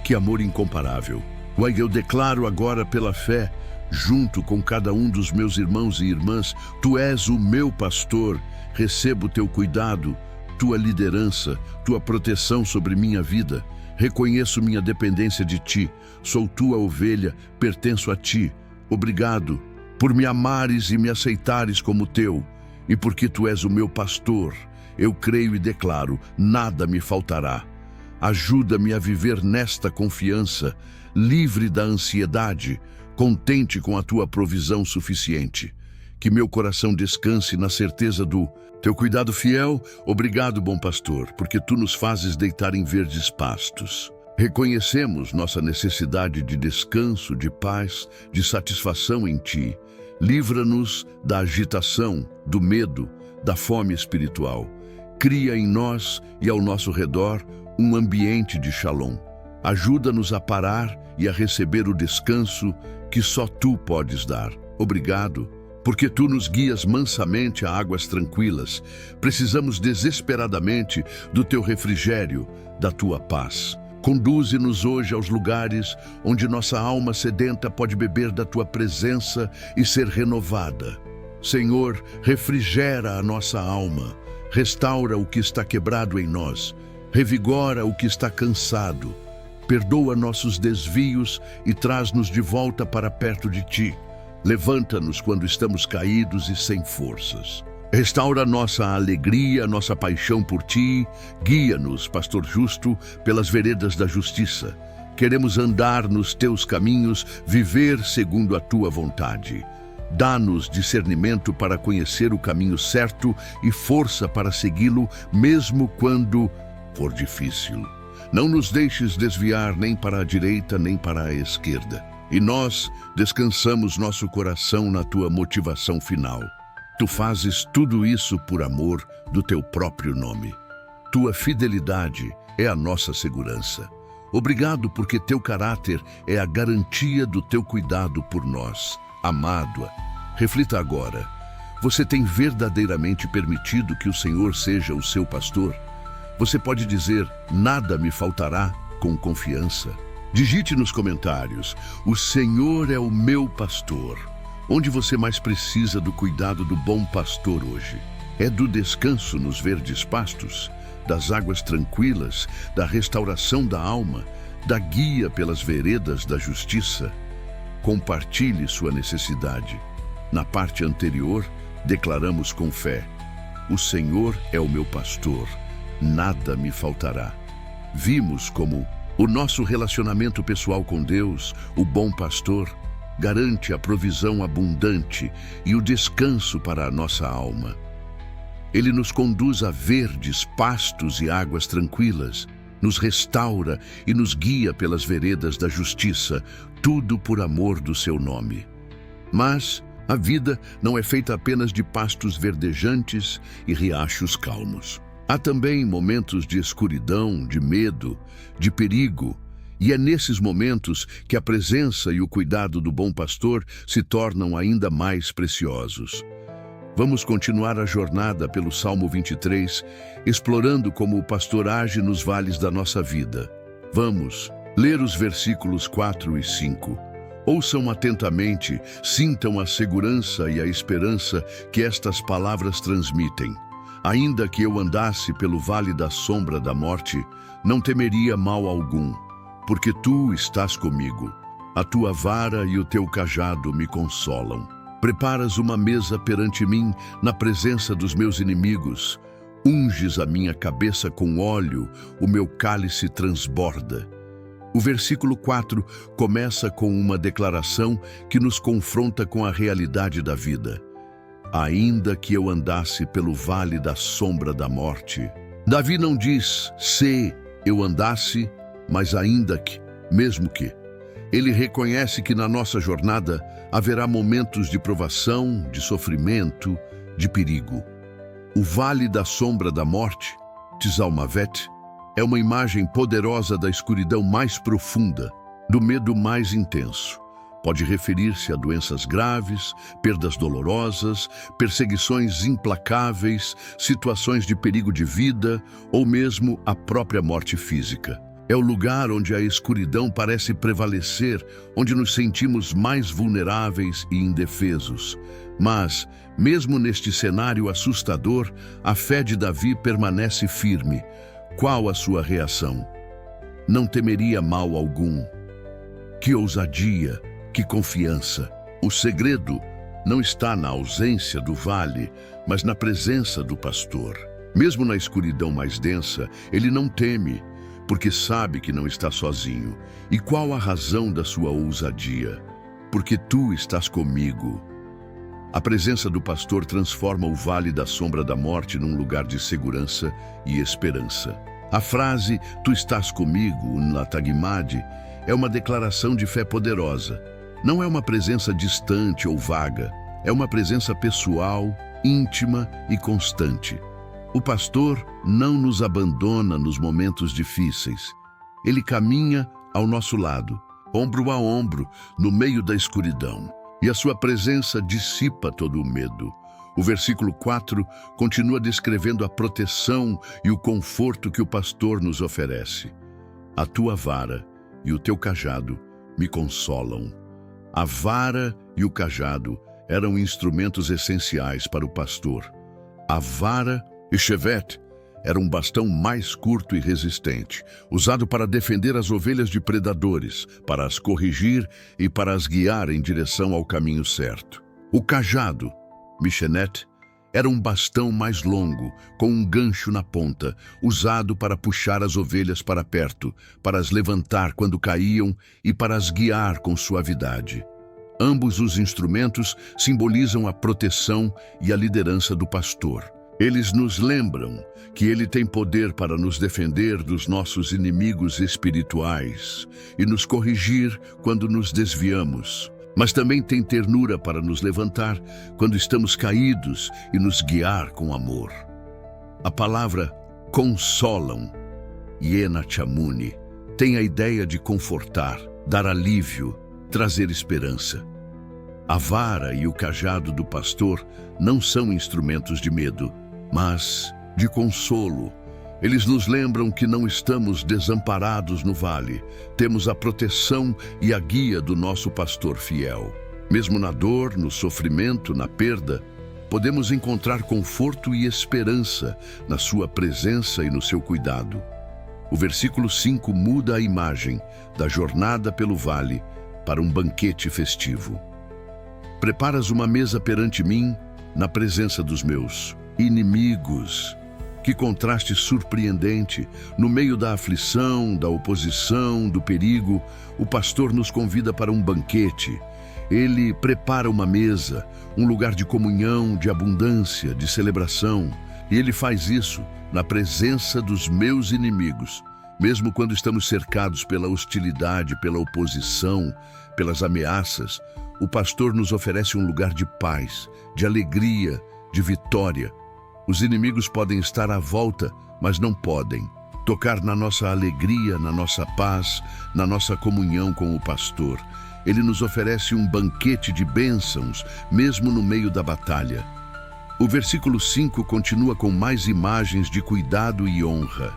Que amor incomparável! Uai, eu declaro agora pela fé, junto com cada um dos meus irmãos e irmãs, Tu és o meu pastor, recebo Teu cuidado, Tua liderança, Tua proteção sobre minha vida. Reconheço minha dependência de Ti, sou Tua ovelha, pertenço a Ti. Obrigado por me amares e me aceitares como Teu, e porque Tu és o meu pastor. Eu creio e declaro, nada me faltará. Ajuda-me a viver nesta confiança, livre da ansiedade, contente com a Tua provisão suficiente. Que meu coração descanse na certeza do Teu cuidado fiel. Obrigado, bom pastor, porque Tu nos fazes deitar em verdes pastos. Reconhecemos nossa necessidade de descanso, de paz, de satisfação em Ti. Livra-nos da agitação, do medo, da fome espiritual. Cria em nós e ao nosso redor um ambiente de shalom. Ajuda-nos a parar e a receber o descanso que só Tu podes dar. Obrigado, porque Tu nos guias mansamente a águas tranquilas. Precisamos desesperadamente do Teu refrigério, da Tua paz. Conduze-nos hoje aos lugares onde nossa alma sedenta pode beber da Tua presença e ser renovada. Senhor, refrigera a nossa alma, restaura o que está quebrado em nós, revigora o que está cansado, perdoa nossos desvios e traz-nos de volta para perto de Ti. Levanta-nos quando estamos caídos e sem forças. Restaura nossa alegria, nossa paixão por Ti. Guia-nos, pastor justo, pelas veredas da justiça. Queremos andar nos Teus caminhos, viver segundo a Tua vontade. Dá-nos discernimento para conhecer o caminho certo e força para segui-lo, mesmo quando for difícil. Não nos deixes desviar nem para a direita nem para a esquerda. E nós descansamos nosso coração na Tua motivação final. Tu fazes tudo isso por amor do Teu próprio nome. Tua fidelidade é a nossa segurança. Obrigado porque Teu caráter é a garantia do Teu cuidado por nós. Amado, reflita agora. Você tem verdadeiramente permitido que o Senhor seja o seu pastor? Você pode dizer, nada me faltará, com confiança. Digite nos comentários: o Senhor é o meu pastor. Onde você mais precisa do cuidado do bom pastor hoje? É do descanso nos verdes pastos, das águas tranquilas, da restauração da alma, da guia pelas veredas da justiça? Compartilhe sua necessidade. Na parte anterior, declaramos com fé: o Senhor é o meu pastor, nada me faltará. Vimos como o nosso relacionamento pessoal com Deus, o bom pastor, garante a provisão abundante e o descanso para a nossa alma. Ele nos conduz a verdes pastos e águas tranquilas, nos restaura e nos guia pelas veredas da justiça, tudo por amor do seu nome. Mas a vida não é feita apenas de pastos verdejantes e riachos calmos. Há também momentos de escuridão, de medo, de perigo, e é nesses momentos que a presença e o cuidado do bom pastor se tornam ainda mais preciosos. Vamos continuar a jornada pelo Salmo 23, explorando como o pastor age nos vales da nossa vida. Vamos ler os versículos 4 e 5. Ouçam atentamente, sintam a segurança e a esperança que estas palavras transmitem. Ainda que eu andasse pelo vale da sombra da morte, não temeria mal algum, porque tu estás comigo. A tua vara e o teu cajado me consolam. Preparas uma mesa perante mim na presença dos meus inimigos. Unges a minha cabeça com óleo, o meu cálice transborda. O versículo 4 começa com uma declaração que nos confronta com a realidade da vida. Ainda que eu andasse pelo vale da sombra da morte. Davi não diz, se eu andasse, mas ainda que, mesmo que. Ele reconhece que na nossa jornada haverá momentos de provação, de sofrimento, de perigo. O vale da sombra da morte, Tzalmavet, é uma imagem poderosa da escuridão mais profunda, do medo mais intenso. Pode referir-se a doenças graves, perdas dolorosas, perseguições implacáveis, situações de perigo de vida ou mesmo a própria morte física. É o lugar onde a escuridão parece prevalecer, onde nos sentimos mais vulneráveis e indefesos. Mas, mesmo neste cenário assustador, a fé de Davi permanece firme. Qual a sua reação? Não temeria mal algum. Que ousadia, que confiança! O segredo não está na ausência do vale, mas na presença do pastor. Mesmo na escuridão mais densa, ele não teme, porque sabe que não está sozinho. E qual a razão da sua ousadia? Porque tu estás comigo. A presença do pastor transforma o vale da sombra da morte num lugar de segurança e esperança. A frase, tu estás comigo, Natagimad, é uma declaração de fé poderosa. Não é uma presença distante ou vaga, é uma presença pessoal, íntima e constante. O pastor não nos abandona nos momentos difíceis. Ele caminha ao nosso lado, ombro a ombro, no meio da escuridão. E a sua presença dissipa todo o medo. O versículo 4 continua descrevendo a proteção e o conforto que o pastor nos oferece. A tua vara e o teu cajado me consolam. A vara e o cajado eram instrumentos essenciais para o pastor. A vara e Shevet era um bastão mais curto e resistente, usado para defender as ovelhas de predadores, para as corrigir e para as guiar em direção ao caminho certo. O cajado, Mishenet, era um bastão mais longo, com um gancho na ponta, usado para puxar as ovelhas para perto, para as levantar quando caíam e para as guiar com suavidade. Ambos os instrumentos simbolizam a proteção e a liderança do pastor. Eles nos lembram que ele tem poder para nos defender dos nossos inimigos espirituais e nos corrigir quando nos desviamos, mas também tem ternura para nos levantar quando estamos caídos e nos guiar com amor. A palavra consolam, Yenachamuni, tem a ideia de confortar, dar alívio, trazer esperança. A vara e o cajado do pastor não são instrumentos de medo, mas de consolo. Eles nos lembram que não estamos desamparados no vale. Temos a proteção e a guia do nosso pastor fiel. Mesmo na dor, no sofrimento, na perda, podemos encontrar conforto e esperança na sua presença e no seu cuidado. O versículo 5 muda a imagem da jornada pelo vale para um banquete festivo. Preparas uma mesa perante mim, na presença dos meus inimigos. Que contraste surpreendente! No meio da aflição, da oposição, do perigo, o pastor nos convida para um banquete. Ele prepara uma mesa, um lugar de comunhão, de abundância, de celebração. E ele faz isso na presença dos meus inimigos. Mesmo quando estamos cercados pela hostilidade, pela oposição, pelas ameaças, o pastor nos oferece um lugar de paz, de alegria, de vitória. Os inimigos podem estar à volta, mas não podem tocar na nossa alegria, na nossa paz, na nossa comunhão com o pastor. Ele nos oferece um banquete de bênçãos, mesmo no meio da batalha. O versículo 5 continua com mais imagens de cuidado e honra.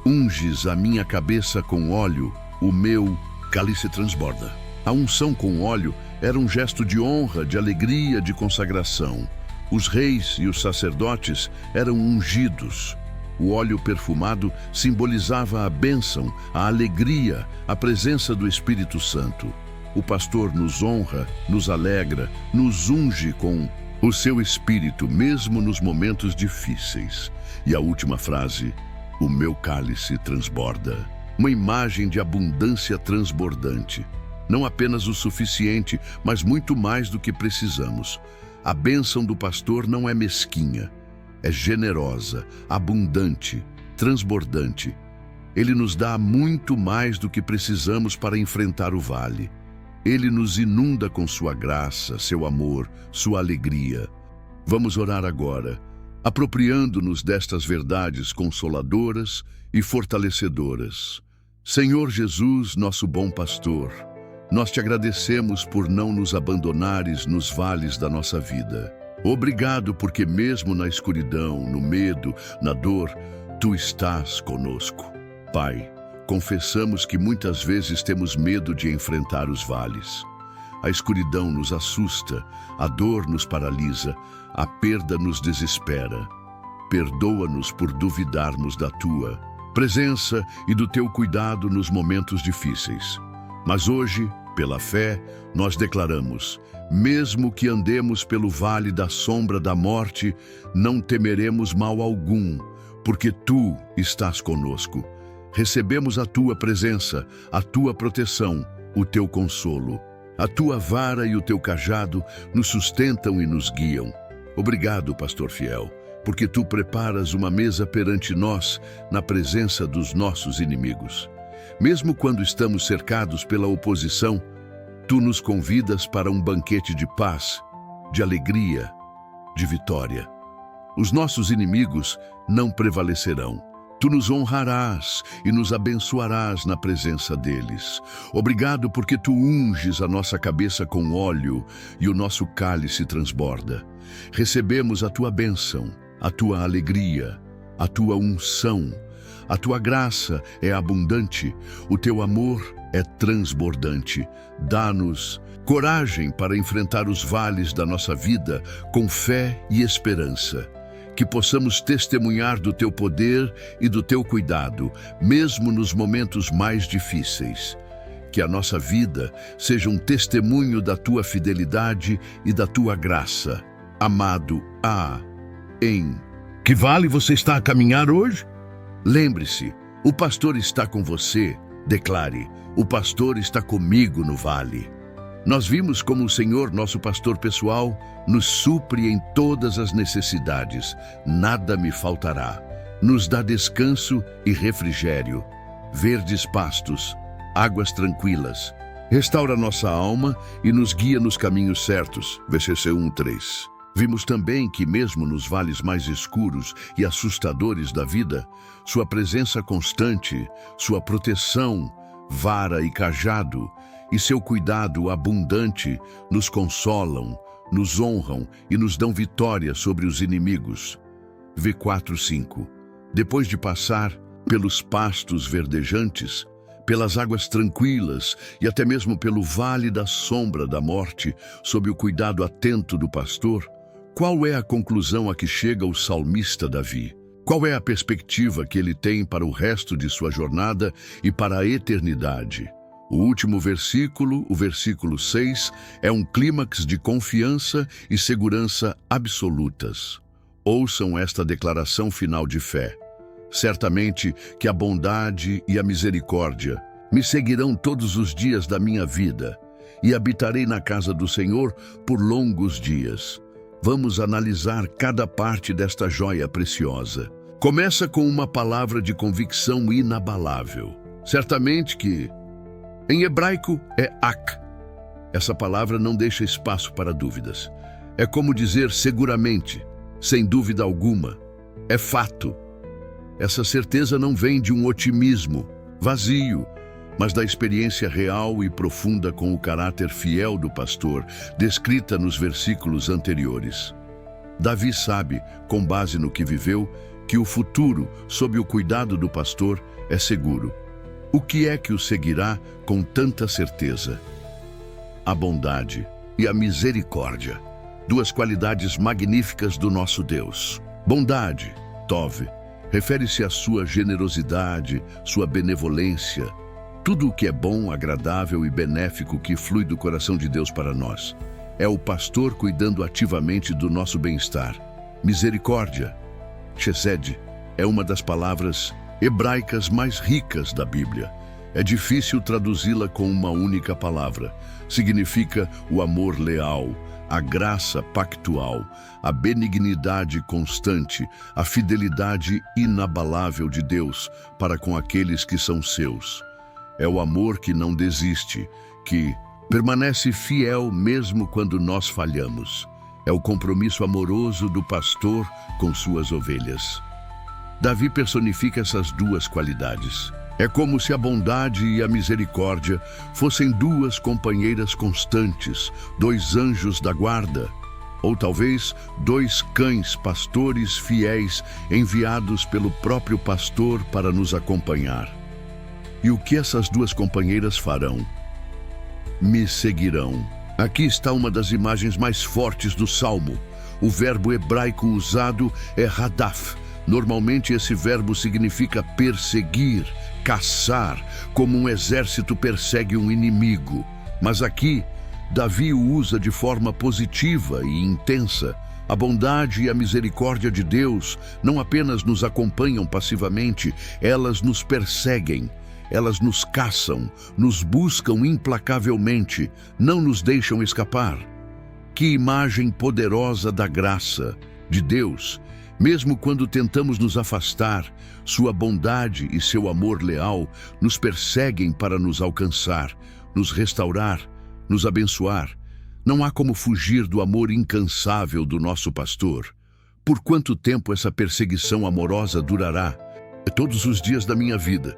Unges a minha cabeça com óleo, o meu cálice transborda. A unção com óleo era um gesto de honra, de alegria, de consagração. Os reis e os sacerdotes eram ungidos. O óleo perfumado simbolizava a bênção, a alegria, a presença do Espírito Santo. O pastor nos honra, nos alegra, nos unge com o seu Espírito, mesmo nos momentos difíceis. E a última frase, o meu cálice transborda. Uma imagem de abundância transbordante. Não apenas o suficiente, mas muito mais do que precisamos. A bênção do pastor não é mesquinha, é generosa, abundante, transbordante. Ele nos dá muito mais do que precisamos para enfrentar o vale. Ele nos inunda com sua graça, seu amor, sua alegria. Vamos orar agora, apropriando-nos destas verdades consoladoras e fortalecedoras. Senhor Jesus, nosso bom pastor, nós te agradecemos por não nos abandonares nos vales da nossa vida. Obrigado porque mesmo na escuridão, no medo, na dor, tu estás conosco. Pai, confessamos que muitas vezes temos medo de enfrentar os vales. A escuridão nos assusta, a dor nos paralisa, a perda nos desespera. Perdoa-nos por duvidarmos da tua presença e do teu cuidado nos momentos difíceis. Mas hoje, pela fé, nós declaramos: mesmo que andemos pelo vale da sombra da morte, não temeremos mal algum, porque tu estás conosco. Recebemos a tua presença, a tua proteção, o teu consolo. A tua vara e o teu cajado nos sustentam e nos guiam. Obrigado, pastor fiel, porque tu preparas uma mesa perante nós, na presença dos nossos inimigos. Mesmo quando estamos cercados pela oposição, tu nos convidas para um banquete de paz, de alegria, de vitória. Os nossos inimigos não prevalecerão. Tu nos honrarás e nos abençoarás na presença deles. Obrigado porque tu unges a nossa cabeça com óleo e o nosso cálice transborda. Recebemos a tua bênção, a tua alegria, a tua unção. A tua graça é abundante, o teu amor é transbordante. Dá-nos coragem para enfrentar os vales da nossa vida com fé e esperança. Que possamos testemunhar do teu poder e do teu cuidado, mesmo nos momentos mais difíceis. Que a nossa vida seja um testemunho da tua fidelidade e da tua graça. Amado, em que vale você está a caminhar hoje? Lembre-se, o pastor está com você. Declare, o pastor está comigo no vale. Nós vimos como o Senhor, nosso pastor pessoal, nos supre em todas as necessidades. Nada me faltará. Nos dá descanso e refrigério, verdes pastos, águas tranquilas. Restaura nossa alma e nos guia nos caminhos certos. VCC 1:3. Vimos também que mesmo nos vales mais escuros e assustadores da vida, sua presença constante, sua proteção, vara e cajado, e seu cuidado abundante nos consolam, nos honram e nos dão vitória sobre os inimigos. V4:5. Depois de passar pelos pastos verdejantes, pelas águas tranquilas e até mesmo pelo vale da sombra da morte, sob o cuidado atento do pastor, qual é a conclusão a que chega o salmista Davi? Qual é a perspectiva que ele tem para o resto de sua jornada e para a eternidade? O último versículo, o versículo 6, é um clímax de confiança e segurança absolutas. Ouçam esta declaração final de fé. Certamente que a bondade e a misericórdia me seguirão todos os dias da minha vida e habitarei na casa do Senhor por longos dias. Vamos analisar cada parte desta joia preciosa. Começa com uma palavra de convicção inabalável. Certamente que, em hebraico, é ak. Essa palavra não deixa espaço para dúvidas. É como dizer seguramente, sem dúvida alguma. É fato. Essa certeza não vem de um otimismo vazio, mas da experiência real e profunda com o caráter fiel do pastor, descrita nos versículos anteriores. Davi sabe, com base no que viveu, que o futuro, sob o cuidado do pastor, é seguro. O que é que o seguirá com tanta certeza? A bondade e a misericórdia, duas qualidades magníficas do nosso Deus. Bondade, Tov, refere-se à sua generosidade, sua benevolência, tudo o que é bom, agradável e benéfico que flui do coração de Deus para nós. É o pastor cuidando ativamente do nosso bem-estar. Misericórdia, Chesed, é uma das palavras hebraicas mais ricas da Bíblia. É difícil traduzi-la com uma única palavra. Significa o amor leal, a graça pactual, a benignidade constante, a fidelidade inabalável de Deus para com aqueles que são seus. É o amor que não desiste, que permanece fiel mesmo quando nós falhamos. É o compromisso amoroso do pastor com suas ovelhas. Davi personifica essas duas qualidades. É como se a bondade e a misericórdia fossem duas companheiras constantes, dois anjos da guarda, ou talvez dois cães pastores fiéis enviados pelo próprio pastor para nos acompanhar. E o que essas duas companheiras farão? Me seguirão. Aqui está uma das imagens mais fortes do Salmo. O verbo hebraico usado é radaf. Normalmente esse verbo significa perseguir, caçar, como um exército persegue um inimigo. Mas aqui, Davi o usa de forma positiva e intensa. A bondade e a misericórdia de Deus não apenas nos acompanham passivamente, elas nos perseguem. Elas nos caçam, nos buscam implacavelmente, não nos deixam escapar. Que imagem poderosa da graça de Deus! Mesmo quando tentamos nos afastar, sua bondade e seu amor leal nos perseguem para nos alcançar, nos restaurar, nos abençoar. Não há como fugir do amor incansável do nosso pastor. Por quanto tempo essa perseguição amorosa durará? É todos os dias da minha vida.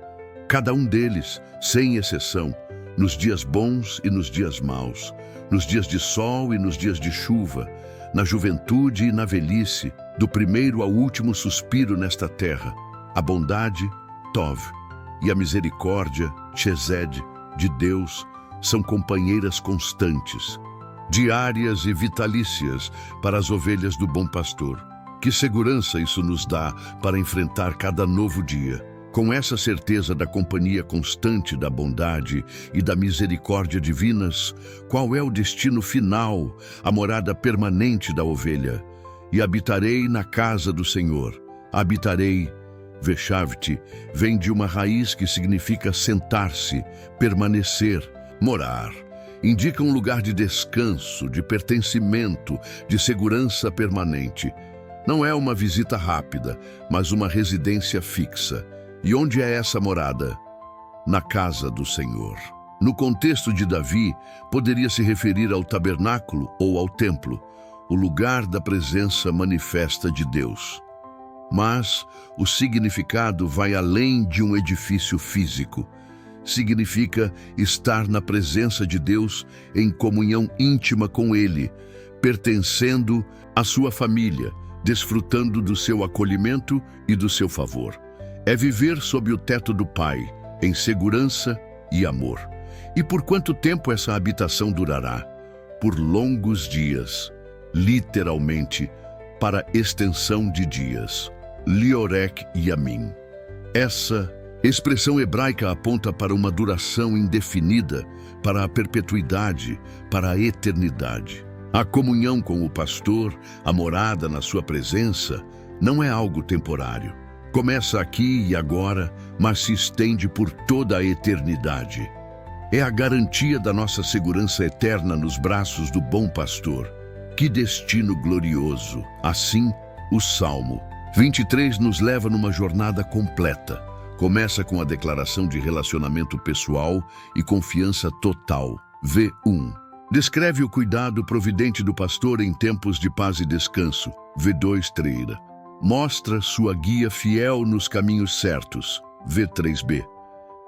Cada um deles, sem exceção, nos dias bons e nos dias maus, nos dias de sol e nos dias de chuva, na juventude e na velhice, do primeiro ao último suspiro nesta terra. A bondade, Tov, e a misericórdia, Chesed, de Deus, são companheiras constantes, diárias e vitalícias para as ovelhas do bom pastor. Que segurança isso nos dá para enfrentar cada novo dia. Com essa certeza da companhia constante da bondade e da misericórdia divinas, qual é o destino final, a morada permanente da ovelha? E habitarei na casa do Senhor. Habitarei, Veshavti, vem de uma raiz que significa sentar-se, permanecer, morar. Indica um lugar de descanso, de pertencimento, de segurança permanente. Não é uma visita rápida, mas uma residência fixa. E onde é essa morada? Na casa do Senhor. No contexto de Davi, poderia se referir ao tabernáculo ou ao templo, o lugar da presença manifesta de Deus. Mas o significado vai além de um edifício físico. Significa estar na presença de Deus em comunhão íntima com Ele, pertencendo à sua família, desfrutando do seu acolhimento e do seu favor. É viver sob o teto do Pai, em segurança e amor. E por quanto tempo essa habitação durará? Por longos dias, literalmente, para extensão de dias. Liorek Yamim. Essa expressão hebraica aponta para uma duração indefinida, para a perpetuidade, para a eternidade. A comunhão com o pastor, a morada na sua presença, não é algo temporário. Começa aqui e agora, mas se estende por toda a eternidade. É a garantia da nossa segurança eterna nos braços do bom pastor. Que destino glorioso! Assim, o Salmo 23 nos leva numa jornada completa. Começa com a declaração de relacionamento pessoal e confiança total. V1. Descreve o cuidado providente do pastor em tempos de paz e descanso. V2. Treira. Mostra sua guia fiel nos caminhos certos. V3b.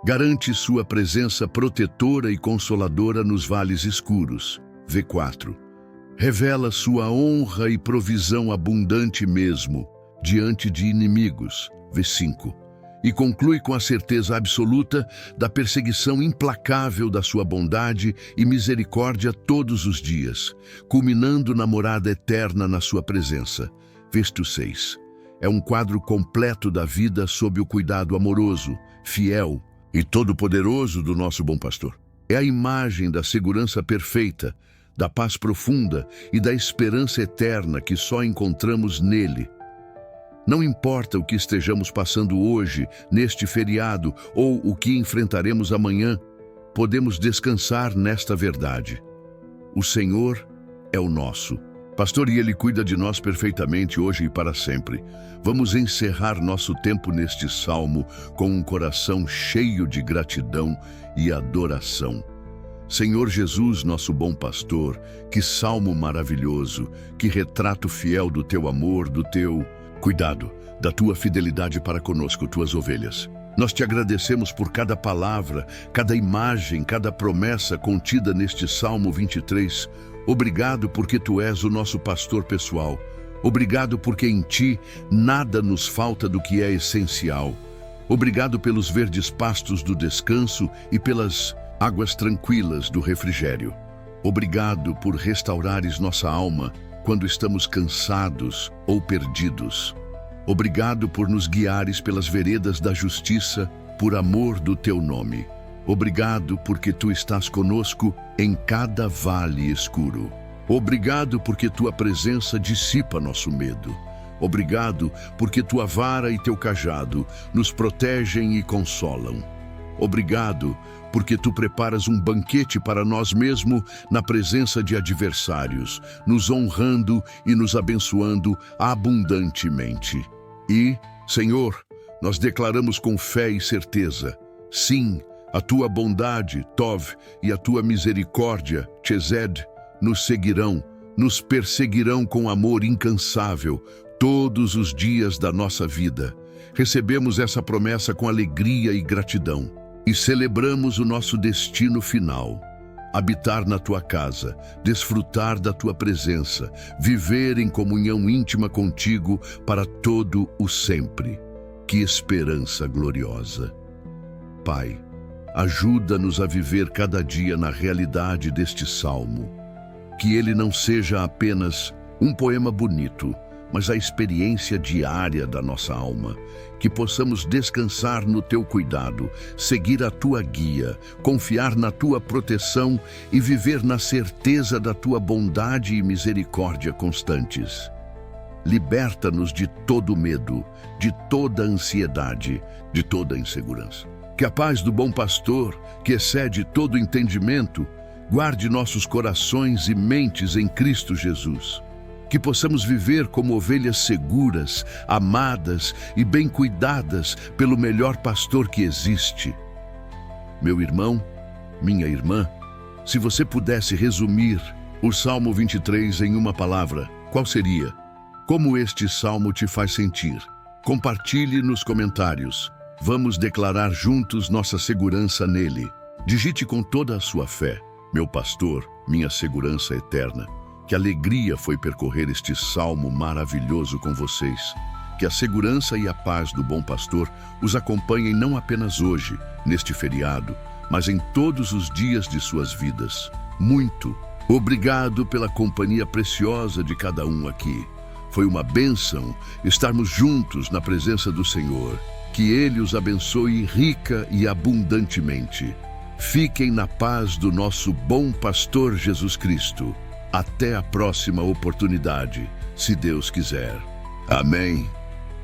Garante sua presença protetora e consoladora nos vales escuros. V4. Revela sua honra e provisão abundante mesmo, diante de inimigos. V5. E conclui com a certeza absoluta da perseguição implacável da sua bondade e misericórdia todos os dias, culminando na morada eterna na sua presença. Verso 6. É um quadro completo da vida sob o cuidado amoroso, fiel e todo-poderoso do nosso bom pastor. É a imagem da segurança perfeita, da paz profunda e da esperança eterna que só encontramos nele. Não importa o que estejamos passando hoje, neste feriado, ou o que enfrentaremos amanhã, podemos descansar nesta verdade. O Senhor é o nosso pastor e Ele cuida de nós perfeitamente hoje e para sempre. Vamos encerrar nosso tempo neste salmo com um coração cheio de gratidão e adoração. Senhor Jesus, nosso bom pastor, que salmo maravilhoso, que retrato fiel do teu amor, do teu cuidado, da tua fidelidade para conosco, tuas ovelhas. Nós te agradecemos por cada palavra, cada imagem, cada promessa contida neste Salmo 23. Obrigado porque tu és o nosso pastor pessoal. Obrigado porque em ti nada nos falta do que é essencial. Obrigado pelos verdes pastos do descanso e pelas águas tranquilas do refrigério. Obrigado por restaurares nossa alma quando estamos cansados ou perdidos. Obrigado por nos guiares pelas veredas da justiça, por amor do teu nome. Obrigado porque tu estás conosco em cada vale escuro. Obrigado porque tua presença dissipa nosso medo. Obrigado porque tua vara e teu cajado nos protegem e consolam. Obrigado porque tu preparas um banquete para nós mesmos na presença de adversários, nos honrando e nos abençoando abundantemente. E, Senhor, nós declaramos com fé e certeza, sim, a tua bondade, Tov, e a tua misericórdia, Chesed, nos seguirão, nos perseguirão com amor incansável todos os dias da nossa vida. Recebemos essa promessa com alegria e gratidão. E celebramos o nosso destino final, habitar na tua casa, desfrutar da tua presença, viver em comunhão íntima contigo para todo o sempre. Que esperança gloriosa! Pai, ajuda-nos a viver cada dia na realidade deste salmo. Que ele não seja apenas um poema bonito, mas a experiência diária da nossa alma. Que possamos descansar no teu cuidado, seguir a tua guia, confiar na tua proteção e viver na certeza da tua bondade e misericórdia constantes. Liberta-nos de todo medo, de toda ansiedade, de toda insegurança. Que a paz do bom pastor, que excede todo entendimento, guarde nossos corações e mentes em Cristo Jesus. Que possamos viver como ovelhas seguras, amadas e bem cuidadas pelo melhor pastor que existe. Meu irmão, minha irmã, se você pudesse resumir o Salmo 23 em uma palavra, qual seria? Como este salmo te faz sentir? Compartilhe nos comentários. Vamos declarar juntos nossa segurança nele. Digite com toda a sua fé, meu pastor, minha segurança eterna. Que alegria foi percorrer este salmo maravilhoso com vocês. Que a segurança e a paz do bom pastor os acompanhem não apenas hoje, neste feriado, mas em todos os dias de suas vidas. Muito obrigado pela companhia preciosa de cada um aqui. Foi uma bênção estarmos juntos na presença do Senhor. Que Ele os abençoe rica e abundantemente. Fiquem na paz do nosso bom pastor Jesus Cristo. Até a próxima oportunidade, se Deus quiser. Amém.